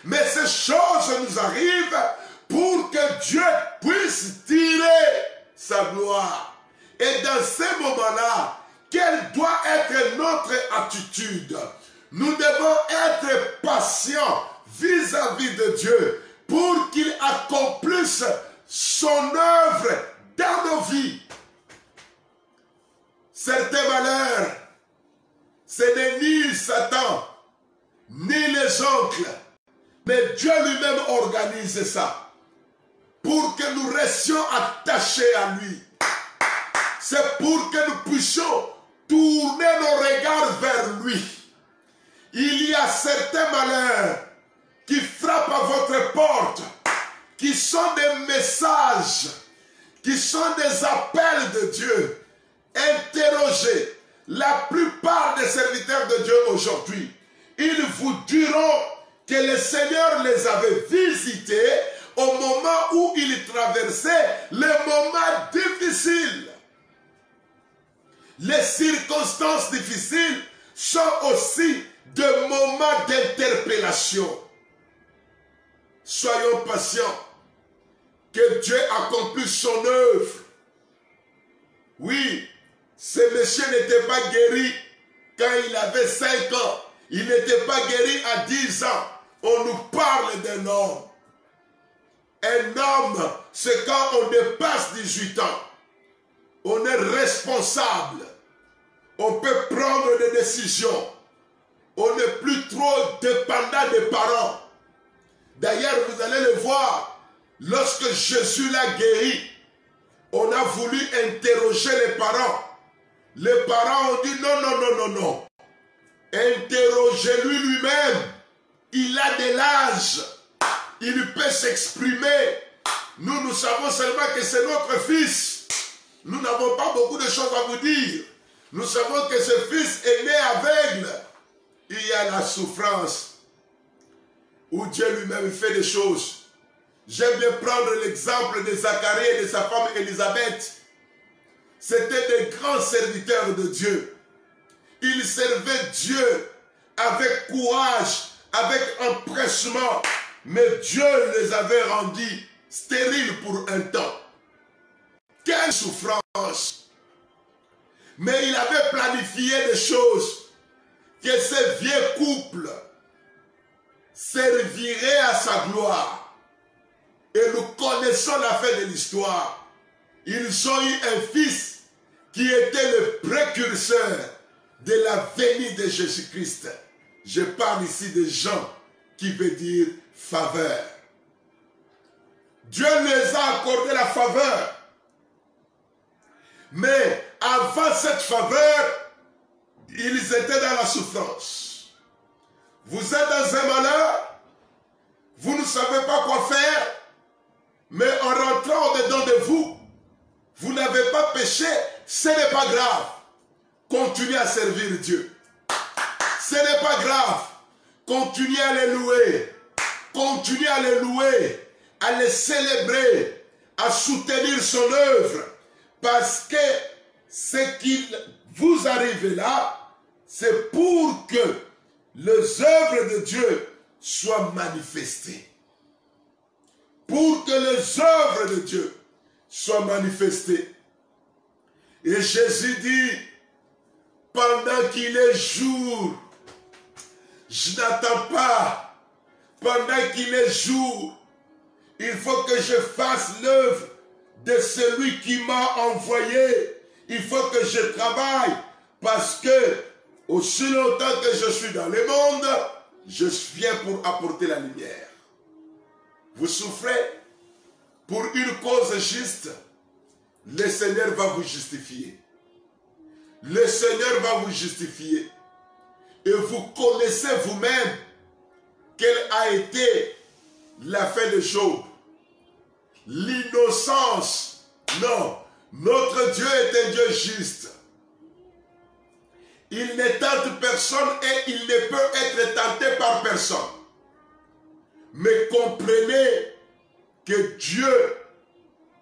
A: mais ces choses nous arrivent pour que Dieu puisse tirer sa gloire. Et dans ces moments-là, quelle doit être notre attitude? Nous devons être patients vis-à-vis de Dieu pour qu'il accomplisse son œuvre dans nos vies. Certains malheurs, ce n'est ni Satan, ni les oncles, mais Dieu lui-même organise ça pour que nous restions attachés à lui. C'est pour que nous puissions tourner nos regards vers lui. Il y a certains malheurs qui frappent à votre porte, qui sont des messages, qui sont des appels de Dieu. Interrogez la plupart des serviteurs de Dieu aujourd'hui. Ils vous diront que le Seigneur les avait visités au moment où ils traversaient les moments difficiles. Les circonstances difficiles sont aussi des moments d'interpellation. Soyons patients, que Dieu accomplisse son œuvre. Oui, ce monsieur n'était pas guéri quand il avait 5 ans. Il n'était pas guéri à 10 ans. On nous parle d'un homme. Un homme, c'est quand on dépasse 18 ans. On est responsable. On peut prendre des décisions. On n'est plus trop dépendant des parents. D'ailleurs, vous allez le voir, lorsque Jésus l'a guéri, on a voulu interroger les parents. Les parents ont dit non, non, non, non, non. Interrogez-lui lui-même. Il a de l'âge. Il peut s'exprimer. Nous savons seulement que c'est notre fils. Nous n'avons pas beaucoup de choses à vous dire. Nous savons que ce fils est né aveugle. Il y a la souffrance où Dieu lui-même fait des choses. J'aime bien prendre l'exemple de Zacharie et de sa femme Élisabeth. C'étaient des grands serviteurs de Dieu. Ils servaient Dieu avec courage, avec empressement. Mais Dieu les avait rendus stériles pour un temps. Quelle souffrance! Mais il avait planifié des choses, que ce vieux couple servirait à sa gloire. Et nous connaissons la fin de l'histoire. Ils ont eu un fils qui était le précurseur de la venue de Jésus-Christ. Je parle ici de Jean, qui veut dire faveur. Dieu les a accordé la faveur. Mais avant cette faveur, ils étaient dans la souffrance. Vous êtes dans un malheur, vous ne savez pas quoi faire, mais en rentrant au-dedans de vous, vous n'avez pas péché, ce n'est pas grave. Continuez à servir Dieu. Ce n'est pas grave. Continuez à les louer. Continuez à les louer, à les célébrer, à soutenir son œuvre. Parce que ce qui vous arrive là, c'est pour que les œuvres de Dieu soient manifestées. Pour que les œuvres de Dieu soient manifestées. Et Jésus dit, pendant qu'il est jour, je n'attends pas pendant qu'il est jour. Il faut que je fasse l'œuvre de celui qui m'a envoyé. Il faut que je travaille parce que aussi longtemps que je suis dans le monde, je viens pour apporter la lumière. Vous souffrez pour une cause juste, le Seigneur va vous justifier. Le Seigneur va vous justifier. Et vous connaissez vous-même quelle a été la fin de Job. L'innocence. Non, notre Dieu est un Dieu juste. Il ne tente personne et il ne peut être tenté par personne. Mais comprenez que Dieu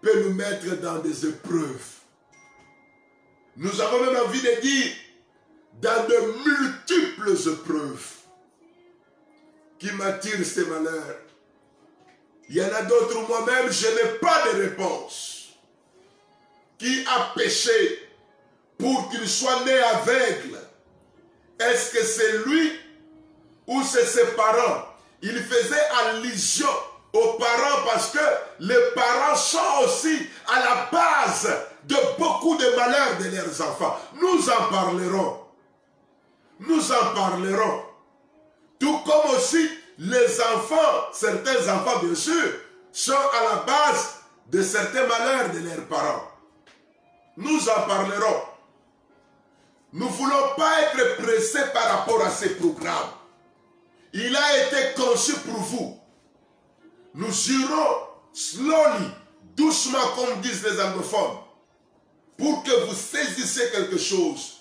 A: peut nous mettre dans des épreuves. Nous avons même envie de dire dans de multiples épreuves qui m'attirent ces malheurs. Il y en a d'autres, moi-même, je n'ai pas de réponse. Qui a péché pour qu'il soit né aveugle? Est-ce que c'est lui ou c'est ses parents? Il faisait allusion aux parents parce que les parents sont aussi à la base de beaucoup de malheurs de leurs enfants. Nous en parlerons. Nous en parlerons. Tout comme aussi les enfants, certains enfants bien sûr, sont à la base de certains malheurs de leurs parents. Nous en parlerons. Nous ne voulons pas être pressés par rapport à ces programmes. Il a été conçu pour vous. Nous irons slowly, doucement comme disent les anglophones, pour que vous saisissiez quelque chose.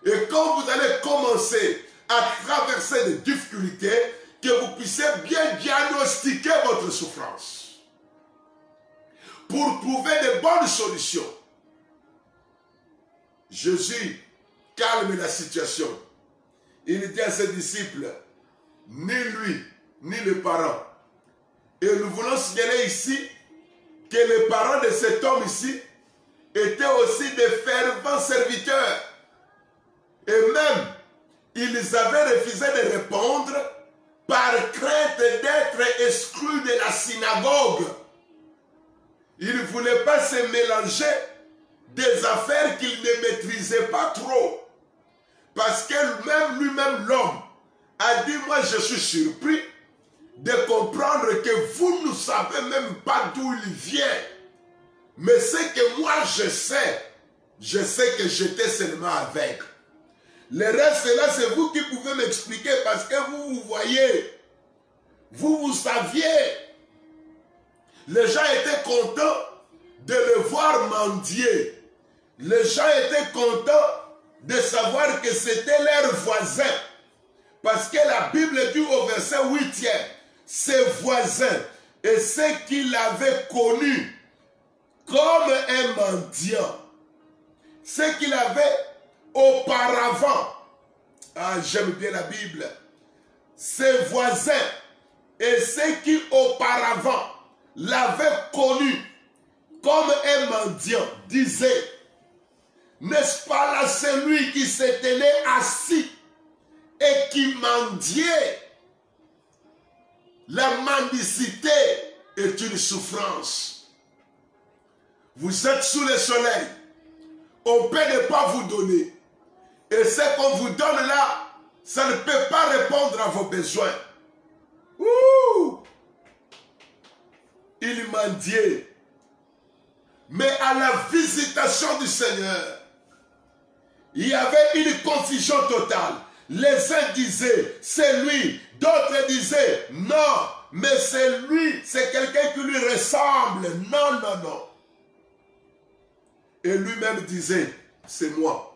A: Et quand vous allez commencer à traverser des difficultés, que vous puissiez bien diagnostiquer votre souffrance pour trouver de bonnes solutions. Jésus calme la situation. Il dit à ses disciples, ni lui, ni les parents. Et nous voulons signaler ici que les parents de cet homme ici étaient aussi des fervents serviteurs. Et même, ils avaient refusé de répondre par crainte d'être exclus de la synagogue. Ils ne voulaient pas se mélanger des affaires qu'ils ne maîtrisaient pas trop. Parce que lui-même, l'homme, a dit, moi je suis surpris de comprendre que vous ne savez même pas d'où il vient. Mais ce que moi je sais que j'étais seulement aveugle. Le reste là, c'est vous qui pouvez m'expliquer parce que vous voyez, vous saviez. Les gens étaient contents de le voir mendier. Les gens étaient contents de savoir que c'était leur voisin. Parce que la Bible dit au verset 8e, ses voisins et ceux qui l'avaient connu comme un mendiant, ceux qui l'avaient auparavant, j'aime bien la Bible, ses voisins et ceux qui auparavant l'avaient connu comme un mendiant disaient, n'est-ce pas là celui qui se tenait assis et qui mendiait? La mendicité est une souffrance. Vous êtes sous le soleil. On peut ne pas vous donner. Et ce qu'on vous donne là, ça ne peut pas répondre à vos besoins. Ouh! Il mendiait. Mais à la visitation du Seigneur, il y avait une confusion totale. Les uns disaient, c'est lui. D'autres disaient, non, mais c'est lui, c'est quelqu'un qui lui ressemble. Non, non, non. Et lui-même disait, c'est moi.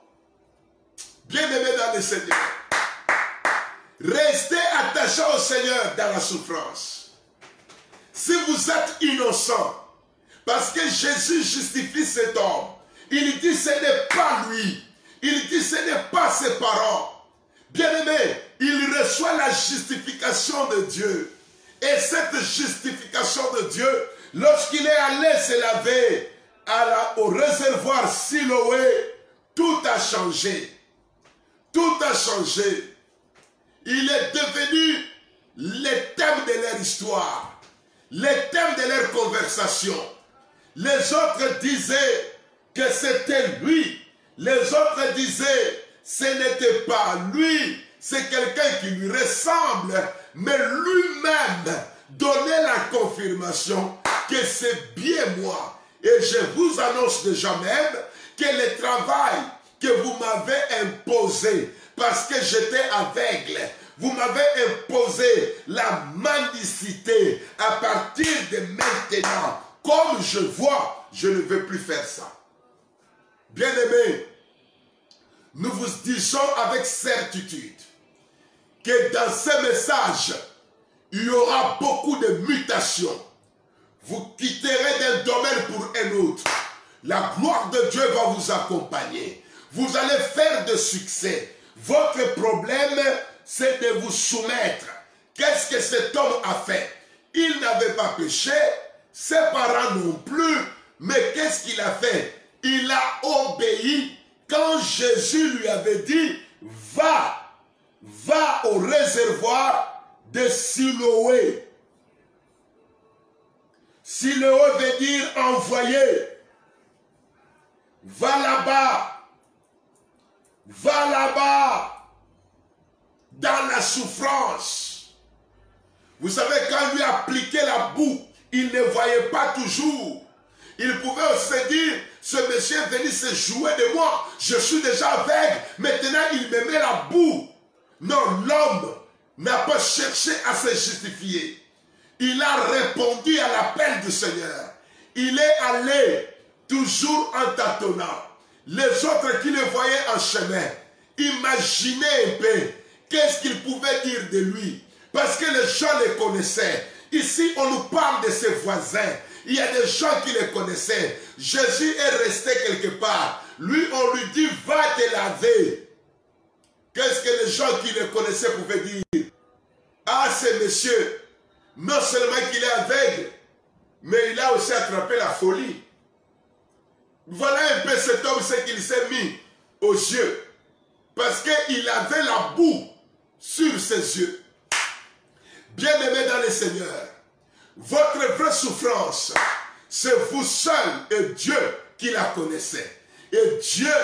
A: Bien-aimé dans le Seigneur, restez attachés au Seigneur dans la souffrance. Si vous êtes innocent, parce que Jésus justifie cet homme, il dit ce n'est pas lui, il dit ce n'est pas ses parents. Bien-aimé, il reçoit la justification de Dieu. Et cette justification de Dieu, lorsqu'il est allé se laver au réservoir Siloé, tout a changé. Tout a changé. il est devenu les thèmes de leur histoire, les thèmes de leur conversation. Les autres disaient que c'était lui. Les autres disaient ce n'était pas lui, c'est quelqu'un qui lui ressemble, mais lui-même donnait la confirmation que c'est bien moi. Et je vous annonce déjà même que le travail que vous m'avez imposé, parce que j'étais aveugle, vous m'avez imposé la mendicité. À partir de maintenant, comme je vois, je ne veux plus faire ça. Bien-aimés, nous vous disons avec certitude que dans ce message, il y aura beaucoup de mutations. Vous quitterez d'un domaine pour un autre. La gloire de Dieu va vous accompagner. Vous allez faire de succès. Votre problème, c'est de vous soumettre. Qu'est-ce que cet homme a fait? Il n'avait pas péché, ses parents non plus, mais qu'est-ce qu'il a fait? Il a obéi quand Jésus lui avait dit, va au réservoir de Siloé. Siloé veut dire envoyer. Va là-bas, dans la souffrance. Vous savez, quand lui appliquait la boue, il ne voyait pas toujours. Il pouvait se dire, ce monsieur est venu se jouer de moi. Je suis déjà aveugle. Maintenant, il me met la boue. Non, l'homme n'a pas cherché à se justifier. Il a répondu à l'appel du Seigneur. Il est allé toujours en tâtonnant. Les autres qui le voyaient en chemin, imaginez un peu qu'est-ce qu'ils pouvaient dire de lui. Parce que les gens le connaissaient. Ici, on nous parle de ses voisins. Il y a des gens qui le connaissaient. Jésus est resté quelque part. Lui, on lui dit, va te laver. Qu'est-ce que les gens qui le connaissaient pouvaient dire? Ah, ce monsieur, non seulement qu'il est aveugle, mais il a aussi attrapé la folie. Voilà un peu cet homme, ce qu'il s'est mis aux yeux. Parce qu'il avait la boue sur ses yeux. Bien-aimé dans le Seigneur, votre vraie souffrance, c'est vous seul et Dieu qui la connaissez. Et Dieu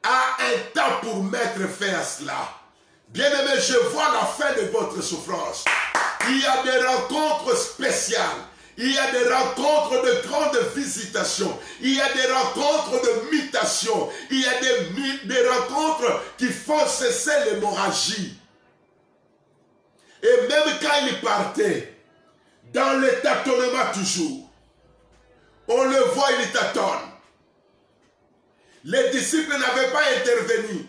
A: a un temps pour mettre fin à cela. Bien-aimé, je vois la fin de votre souffrance. Il y a des rencontres spéciales. Il y a des rencontres de grandes visitations. Il y a des rencontres de mutations. Il y a des rencontres qui font cesser l'hémorragie. Et même quand il partait, dans le tâtonnement toujours, on le voit, il tâtonne. Les disciples n'avaient pas intervenu.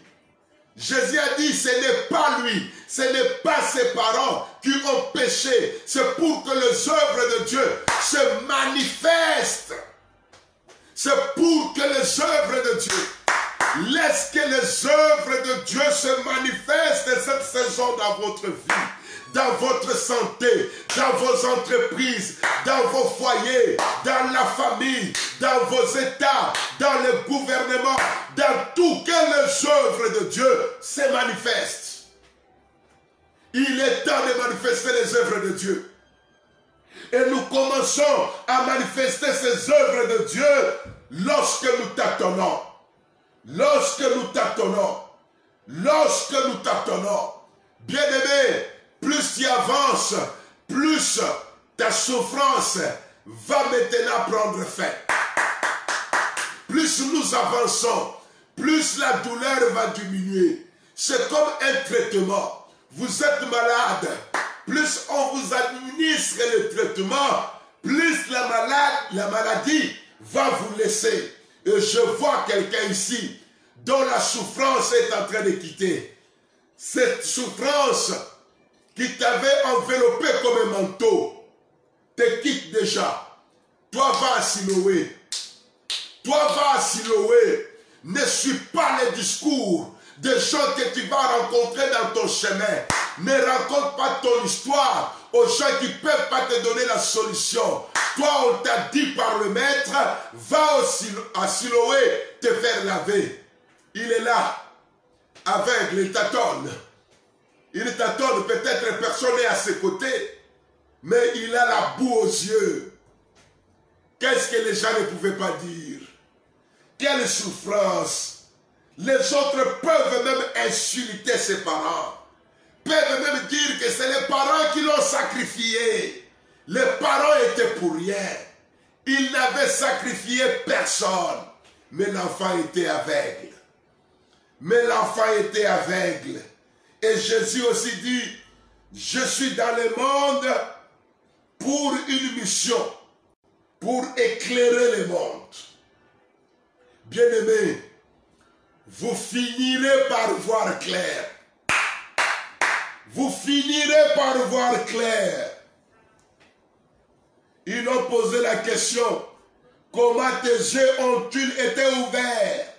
A: Jésus a dit, ce n'est pas lui, ce n'est pas ses parents qui ont péché. C'est pour que les œuvres de Dieu se manifestent. C'est pour que les œuvres de Dieu, laisse que les œuvres de Dieu se manifestent cette saison dans votre vie, dans votre santé, dans vos entreprises, dans vos foyers, dans la famille, dans vos états, dans le gouvernement, dans tout, que les œuvres de Dieu se manifestent. Il est temps de manifester les œuvres de Dieu. Et nous commençons à manifester ces œuvres de Dieu lorsque nous tâtonnons. Lorsque nous tâtonnons. Lorsque nous tâtonnons. Bien-aimé, plus tu avances, plus ta souffrance va maintenant prendre fin. Plus nous avançons, plus la douleur va diminuer. C'est comme un traitement. Vous êtes malade, plus on vous administre le traitement, plus la maladie va vous laisser. Et je vois quelqu'un ici dont la souffrance est en train de quitter. Cette souffrance qui t'avait enveloppé comme un manteau te quitte déjà. Toi, va à Siloé. Toi, va à Siloé. Ne suis pas les discours des gens que tu vas rencontrer dans ton chemin. Ne raconte pas ton histoire aux gens qui ne peuvent pas te donner la solution. Toi, on t'a dit par le maître, va à Siloé te faire laver. Il est là, aveugle, il tâtonne. Il tâtonne, peut-être personne n'est à ses côtés, mais il a la boue aux yeux. Qu'est-ce que les gens ne pouvaient pas dire? Quelle souffrance! Les autres peuvent même insulter ses parents. Peuvent même dire que c'est les parents qui l'ont sacrifié. Les parents étaient pour rien. Ils n'avaient sacrifié personne. Mais l'enfant était aveugle. Mais l'enfant était aveugle. Et Jésus aussi dit, je suis dans le monde pour une mission, pour éclairer le monde. Bien-aimés, vous finirez par voir clair. Vous finirez par voir clair. Ils ont posé la question, comment tes yeux ont-ils été ouverts?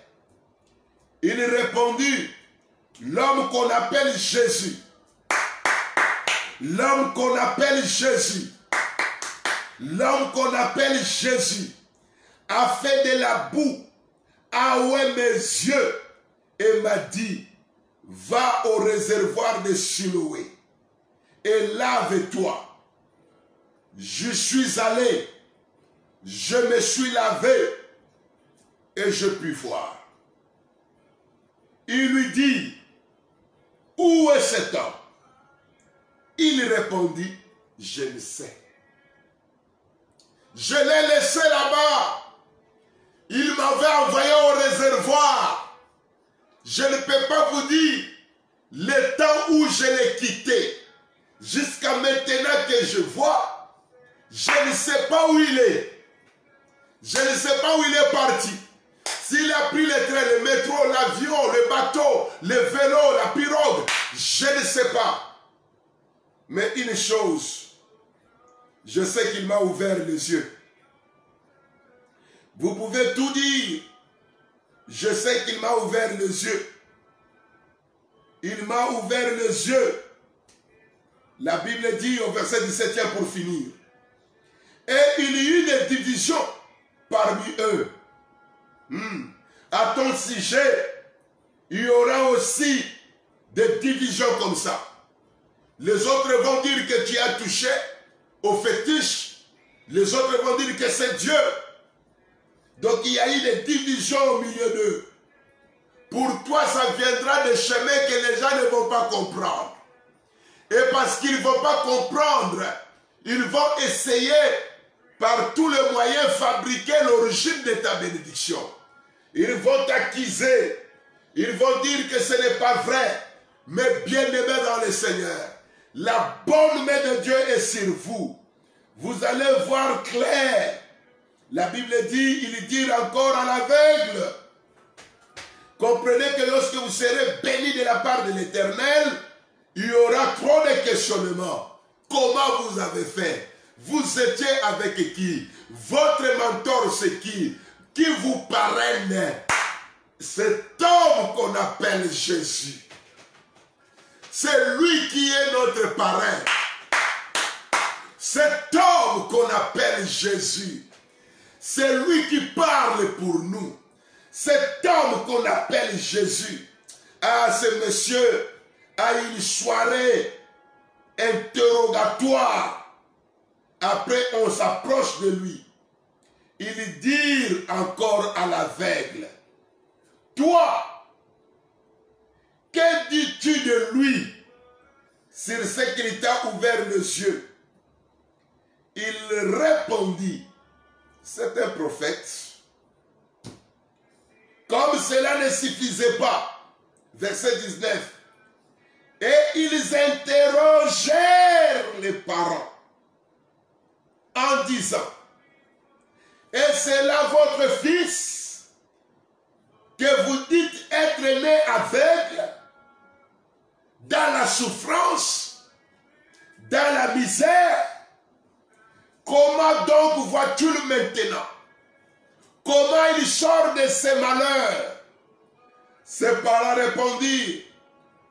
A: Il répondit, l'homme qu'on appelle Jésus. L'homme qu'on appelle Jésus. L'homme qu'on appelle Jésus a fait de la boue, a oué mes yeux et m'a dit, va au réservoir de Siloé et lave-toi. Je suis allé, je me suis lavé et je puis voir. Il lui dit, où est cet homme? Il répondit, je ne sais. Je l'ai laissé là-bas. Il m'avait envoyé au réservoir. Je ne peux pas vous dire le temps où je l'ai quitté. Jusqu'à maintenant que je vois, je ne sais pas où il est. Je ne sais pas où il est parti. S'il a pris le train, le métro, l'avion, le bateau, le vélo, la pirogue, je ne sais pas. Mais une chose, je sais qu'il m'a ouvert les yeux. Vous pouvez tout dire. Je sais qu'il m'a ouvert les yeux. Il m'a ouvert les yeux. La Bible dit au verset 17 pour finir. Et il y eut des divisions parmi eux. À ton sujet, il y aura aussi des divisions comme ça. Les autres vont dire que tu as touché au fétiche. Les autres vont dire que c'est Dieu. Donc il y a eu des divisions au milieu d'eux. Pour toi, ça viendra des chemins que les gens ne vont pas comprendre. Et parce qu'ils ne vont pas comprendre, ils vont essayer par tous les moyens fabriquer l'origine de ta bénédiction. Ils vont t'accuser. Ils vont dire que ce n'est pas vrai. Mais bien-aimé dans le Seigneur, la bonne main de Dieu est sur vous. Vous allez voir clair. La Bible dit, il dit encore à l'aveugle. Comprenez que lorsque vous serez bénis de la part de l'Éternel, il y aura trop de questionnements. Comment vous avez fait? Vous étiez avec qui? Votre mentor c'est qui? Qui vous parraine? Cet homme qu'on appelle Jésus. C'est lui qui est notre parrain. Cet homme qu'on appelle Jésus. C'est lui qui parle pour nous. Cet homme qu'on appelle Jésus. Ah, ce monsieur a une soirée interrogatoire. Après, on s'approche de lui. Il dit encore à l'aveugle, toi, que dis-tu de lui sur ce qu'il t'a ouvert les yeux? Il répondit, c'est un prophète. Comme cela ne suffisait pas, verset 19, et ils interrogèrent les parents en disant, est c'est là votre fils que vous dites être né aveugle, dans la souffrance, dans la misère? Comment donc vois-tu maintenant? Comment il sort de ses malheurs? Ses parents répondirent,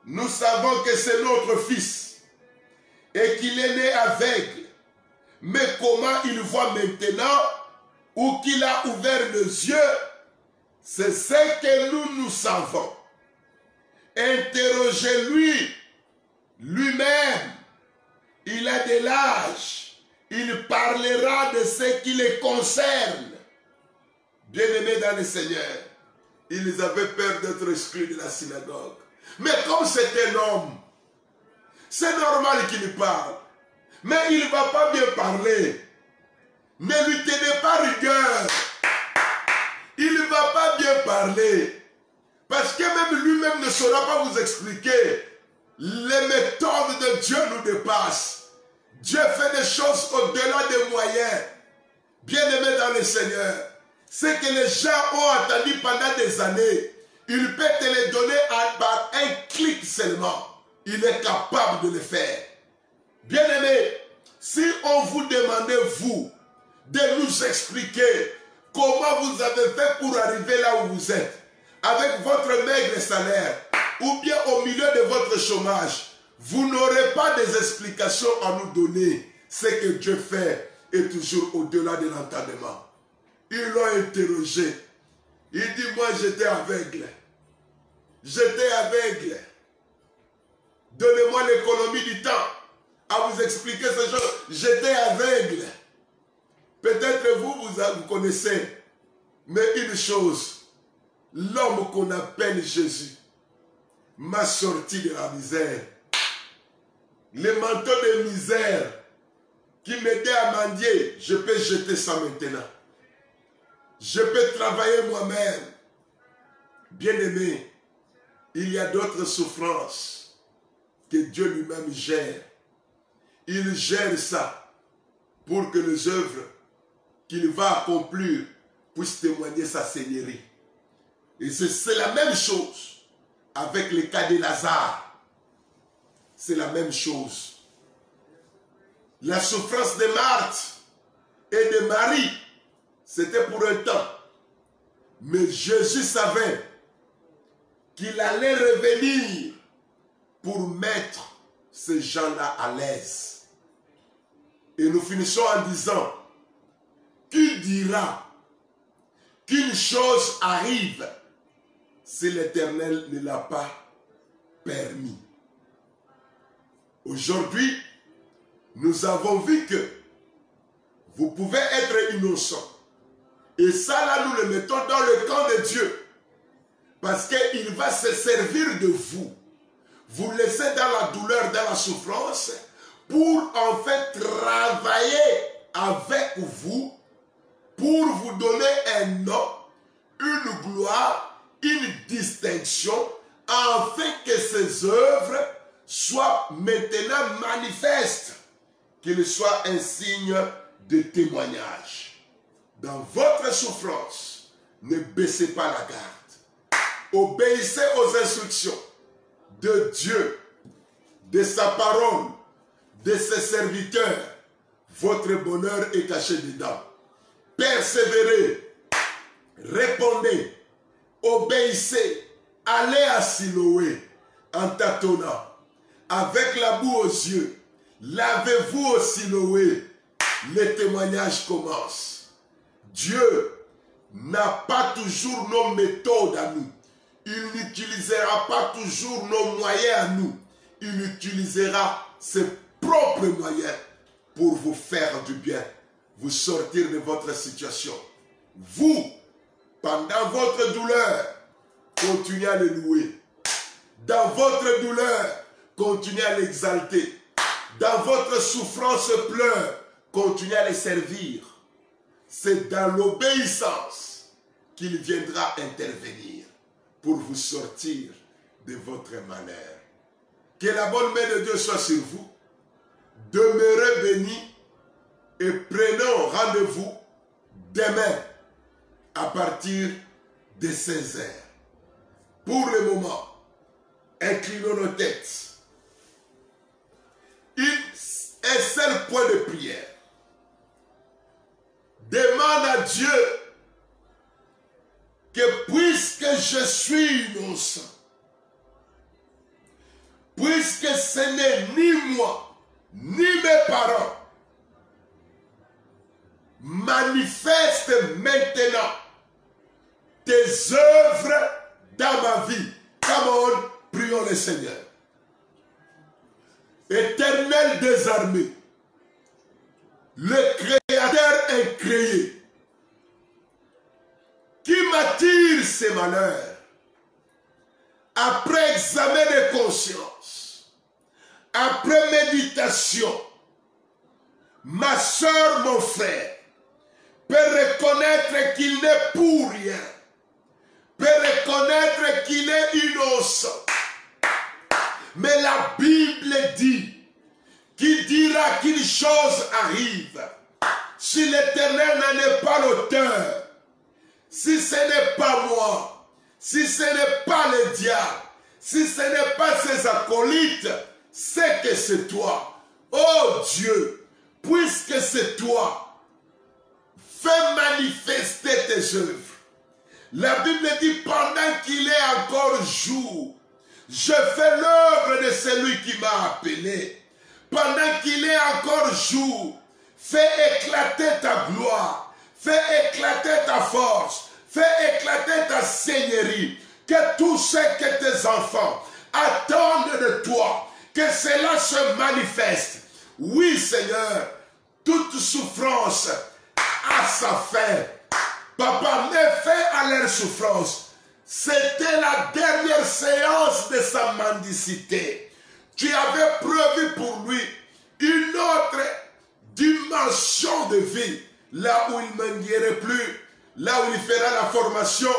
A: nous savons que c'est notre fils et qu'il est né aveugle. Mais comment il voit maintenant ou qu'il a ouvert les yeux, c'est ce que nous savons. Interrogez-lui lui-même, il a de l'âge, il parlera de ce qui les concerne. Bien-aimés dans le Seigneur, ils avaient peur d'être exclus de la synagogue. Mais comme c'est un homme, c'est normal qu'il parle. Mais il ne va pas bien parler. Ne lui tenez pas rigueur. Il ne va pas bien parler. Parce que même lui-même ne saura pas vous expliquer. Les méthodes de Dieu nous dépassent. Dieu fait des choses au-delà des moyens. Bien-aimés dans le Seigneur, ce que les gens ont attendu pendant des années, il peut te les donner par un clic seulement. Il est capable de le faire. Bien-aimés, si on vous demandait, vous, de nous expliquer comment vous avez fait pour arriver là où vous êtes, avec votre maigre salaire, ou bien au milieu de votre chômage, vous n'aurez pas des explications à nous donner. Ce que Dieu fait est toujours au-delà de l'entendement. Ils l'ont interrogé. Il dit, moi j'étais aveugle. J'étais aveugle. Donnez-moi l'économie du temps à vous expliquer ces choses. J'étais aveugle. Peut-être vous connaissez. Mais une chose, l'homme qu'on appelle Jésus m'a sorti de la misère. Le manteau de misère qui m'aidait à mendier, je peux jeter ça maintenant. Je peux travailler moi-même. Bien-aimé, il y a d'autres souffrances que Dieu lui-même gère. Il gère ça pour que les œuvres qu'il va accomplir puissent témoigner sa seigneurie. Et c'est la même chose avec le cas de Lazare. C'est la même chose. La souffrance de Marthe et de Marie, c'était pour un temps. Mais Jésus savait qu'il allait revenir pour mettre ces gens-là à l'aise. Et nous finissons en disant, qui dira qu'une chose arrive si l'Éternel ne l'a pas permis? Aujourd'hui, nous avons vu que vous pouvez être innocent. Et ça, là, nous le mettons dans le camp de Dieu. Parce qu'il va se servir de vous. Vous laissez dans la douleur, dans la souffrance, pour en fait travailler avec vous, pour vous donner un nom, une gloire, une distinction, afin que ces œuvres soient maintenant manifestes, qu'il soit un signe de témoignage. Dans votre souffrance, ne baissez pas la garde. Obéissez aux instructions de Dieu, de sa parole, de ses serviteurs. Votre bonheur est caché dedans. Persévérez, répondez, obéissez, allez à Siloé en tâtonnant, avec la boue aux yeux. Lavez-vous au Siloé. Les témoignages commencent. Dieu n'a pas toujours nos méthodes à nous. Il n'utilisera pas toujours nos moyens à nous. Il utilisera ses propres moyens pour vous faire du bien, vous sortir de votre situation. Vous, pendant votre douleur, continuez à le louer. Dans votre douleur, continuez à l'exalter. Dans votre souffrance pleure, continuez à le servir. C'est dans l'obéissance qu'il viendra intervenir pour vous sortir de votre malheur. Que la bonne main de Dieu soit sur vous. Demeurez bénis et prenons rendez-vous demain à partir de 16h. Pour le moment, inclinons nos têtes. Un seul point de prière. Demande à Dieu que puisque je suis innocent, puisque ce n'est ni moi, ni mes parents, manifeste maintenant tes œuvres dans ma vie. Come on, prions le Seigneur. Éternel des armées, le Créateur incréé, qui m'attire ces malheurs, après examen de conscience, après méditation, ma soeur, mon frère, peut reconnaître qu'il n'est pour rien, peut reconnaître qu'il est innocent. Mais la Bible dit, qui dira qu'une chose arrive, si l'Éternel n'en est pas l'auteur, si ce n'est pas moi, si ce n'est pas le diable, si ce n'est pas ses acolytes, c'est que c'est toi. Oh Dieu, puisque c'est toi, fais manifester tes œuvres. La Bible dit, pendant qu'il est encore jour, je fais l'œuvre de celui qui m'a appelé. Pendant qu'il est encore jour, fais éclater ta gloire, fais éclater ta force, fais éclater ta seigneurie. Que tout ce que tes enfants attendent de toi, que cela se manifeste. Oui Seigneur, toute souffrance a sa fin. Papa, mets fin à leur souffrance. C'était la dernière séance de sa mendicité. Tu avais prévu pour lui une autre dimension de vie. Là où il ne mendierait plus, là où il fera la formation,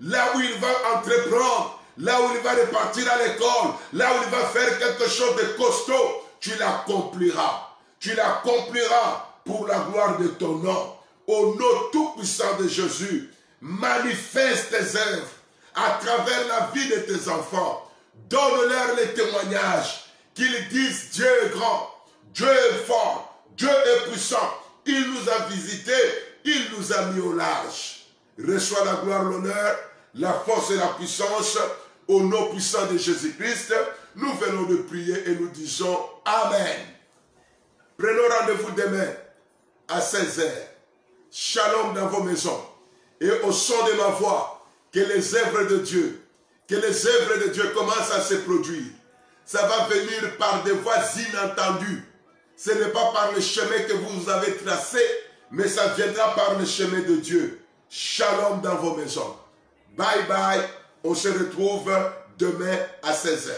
A: là où il va entreprendre, là où il va repartir à l'école, là où il va faire quelque chose de costaud, tu l'accompliras. Tu l'accompliras pour la gloire de ton nom. Au nom tout-puissant de Jésus, manifeste tes œuvres à travers la vie de tes enfants. Donne-leur les témoignages qu'ils disent Dieu est grand, Dieu est fort, Dieu est puissant. Il nous a visités, il nous a mis au large. Reçois la gloire, l'honneur, la force et la puissance. Au nom puissant de Jésus-Christ, nous venons de prier et nous disons Amen. Prenons rendez-vous demain à 16h. Shalom dans vos maisons. Et au son de ma voix, que les œuvres de Dieu, commencent à se produire. Ça va venir par des voies inattendues. Ce n'est pas par le chemin que vous avez tracé, mais ça viendra par le chemin de Dieu. Shalom dans vos maisons. Bye bye. On se retrouve demain à 16h.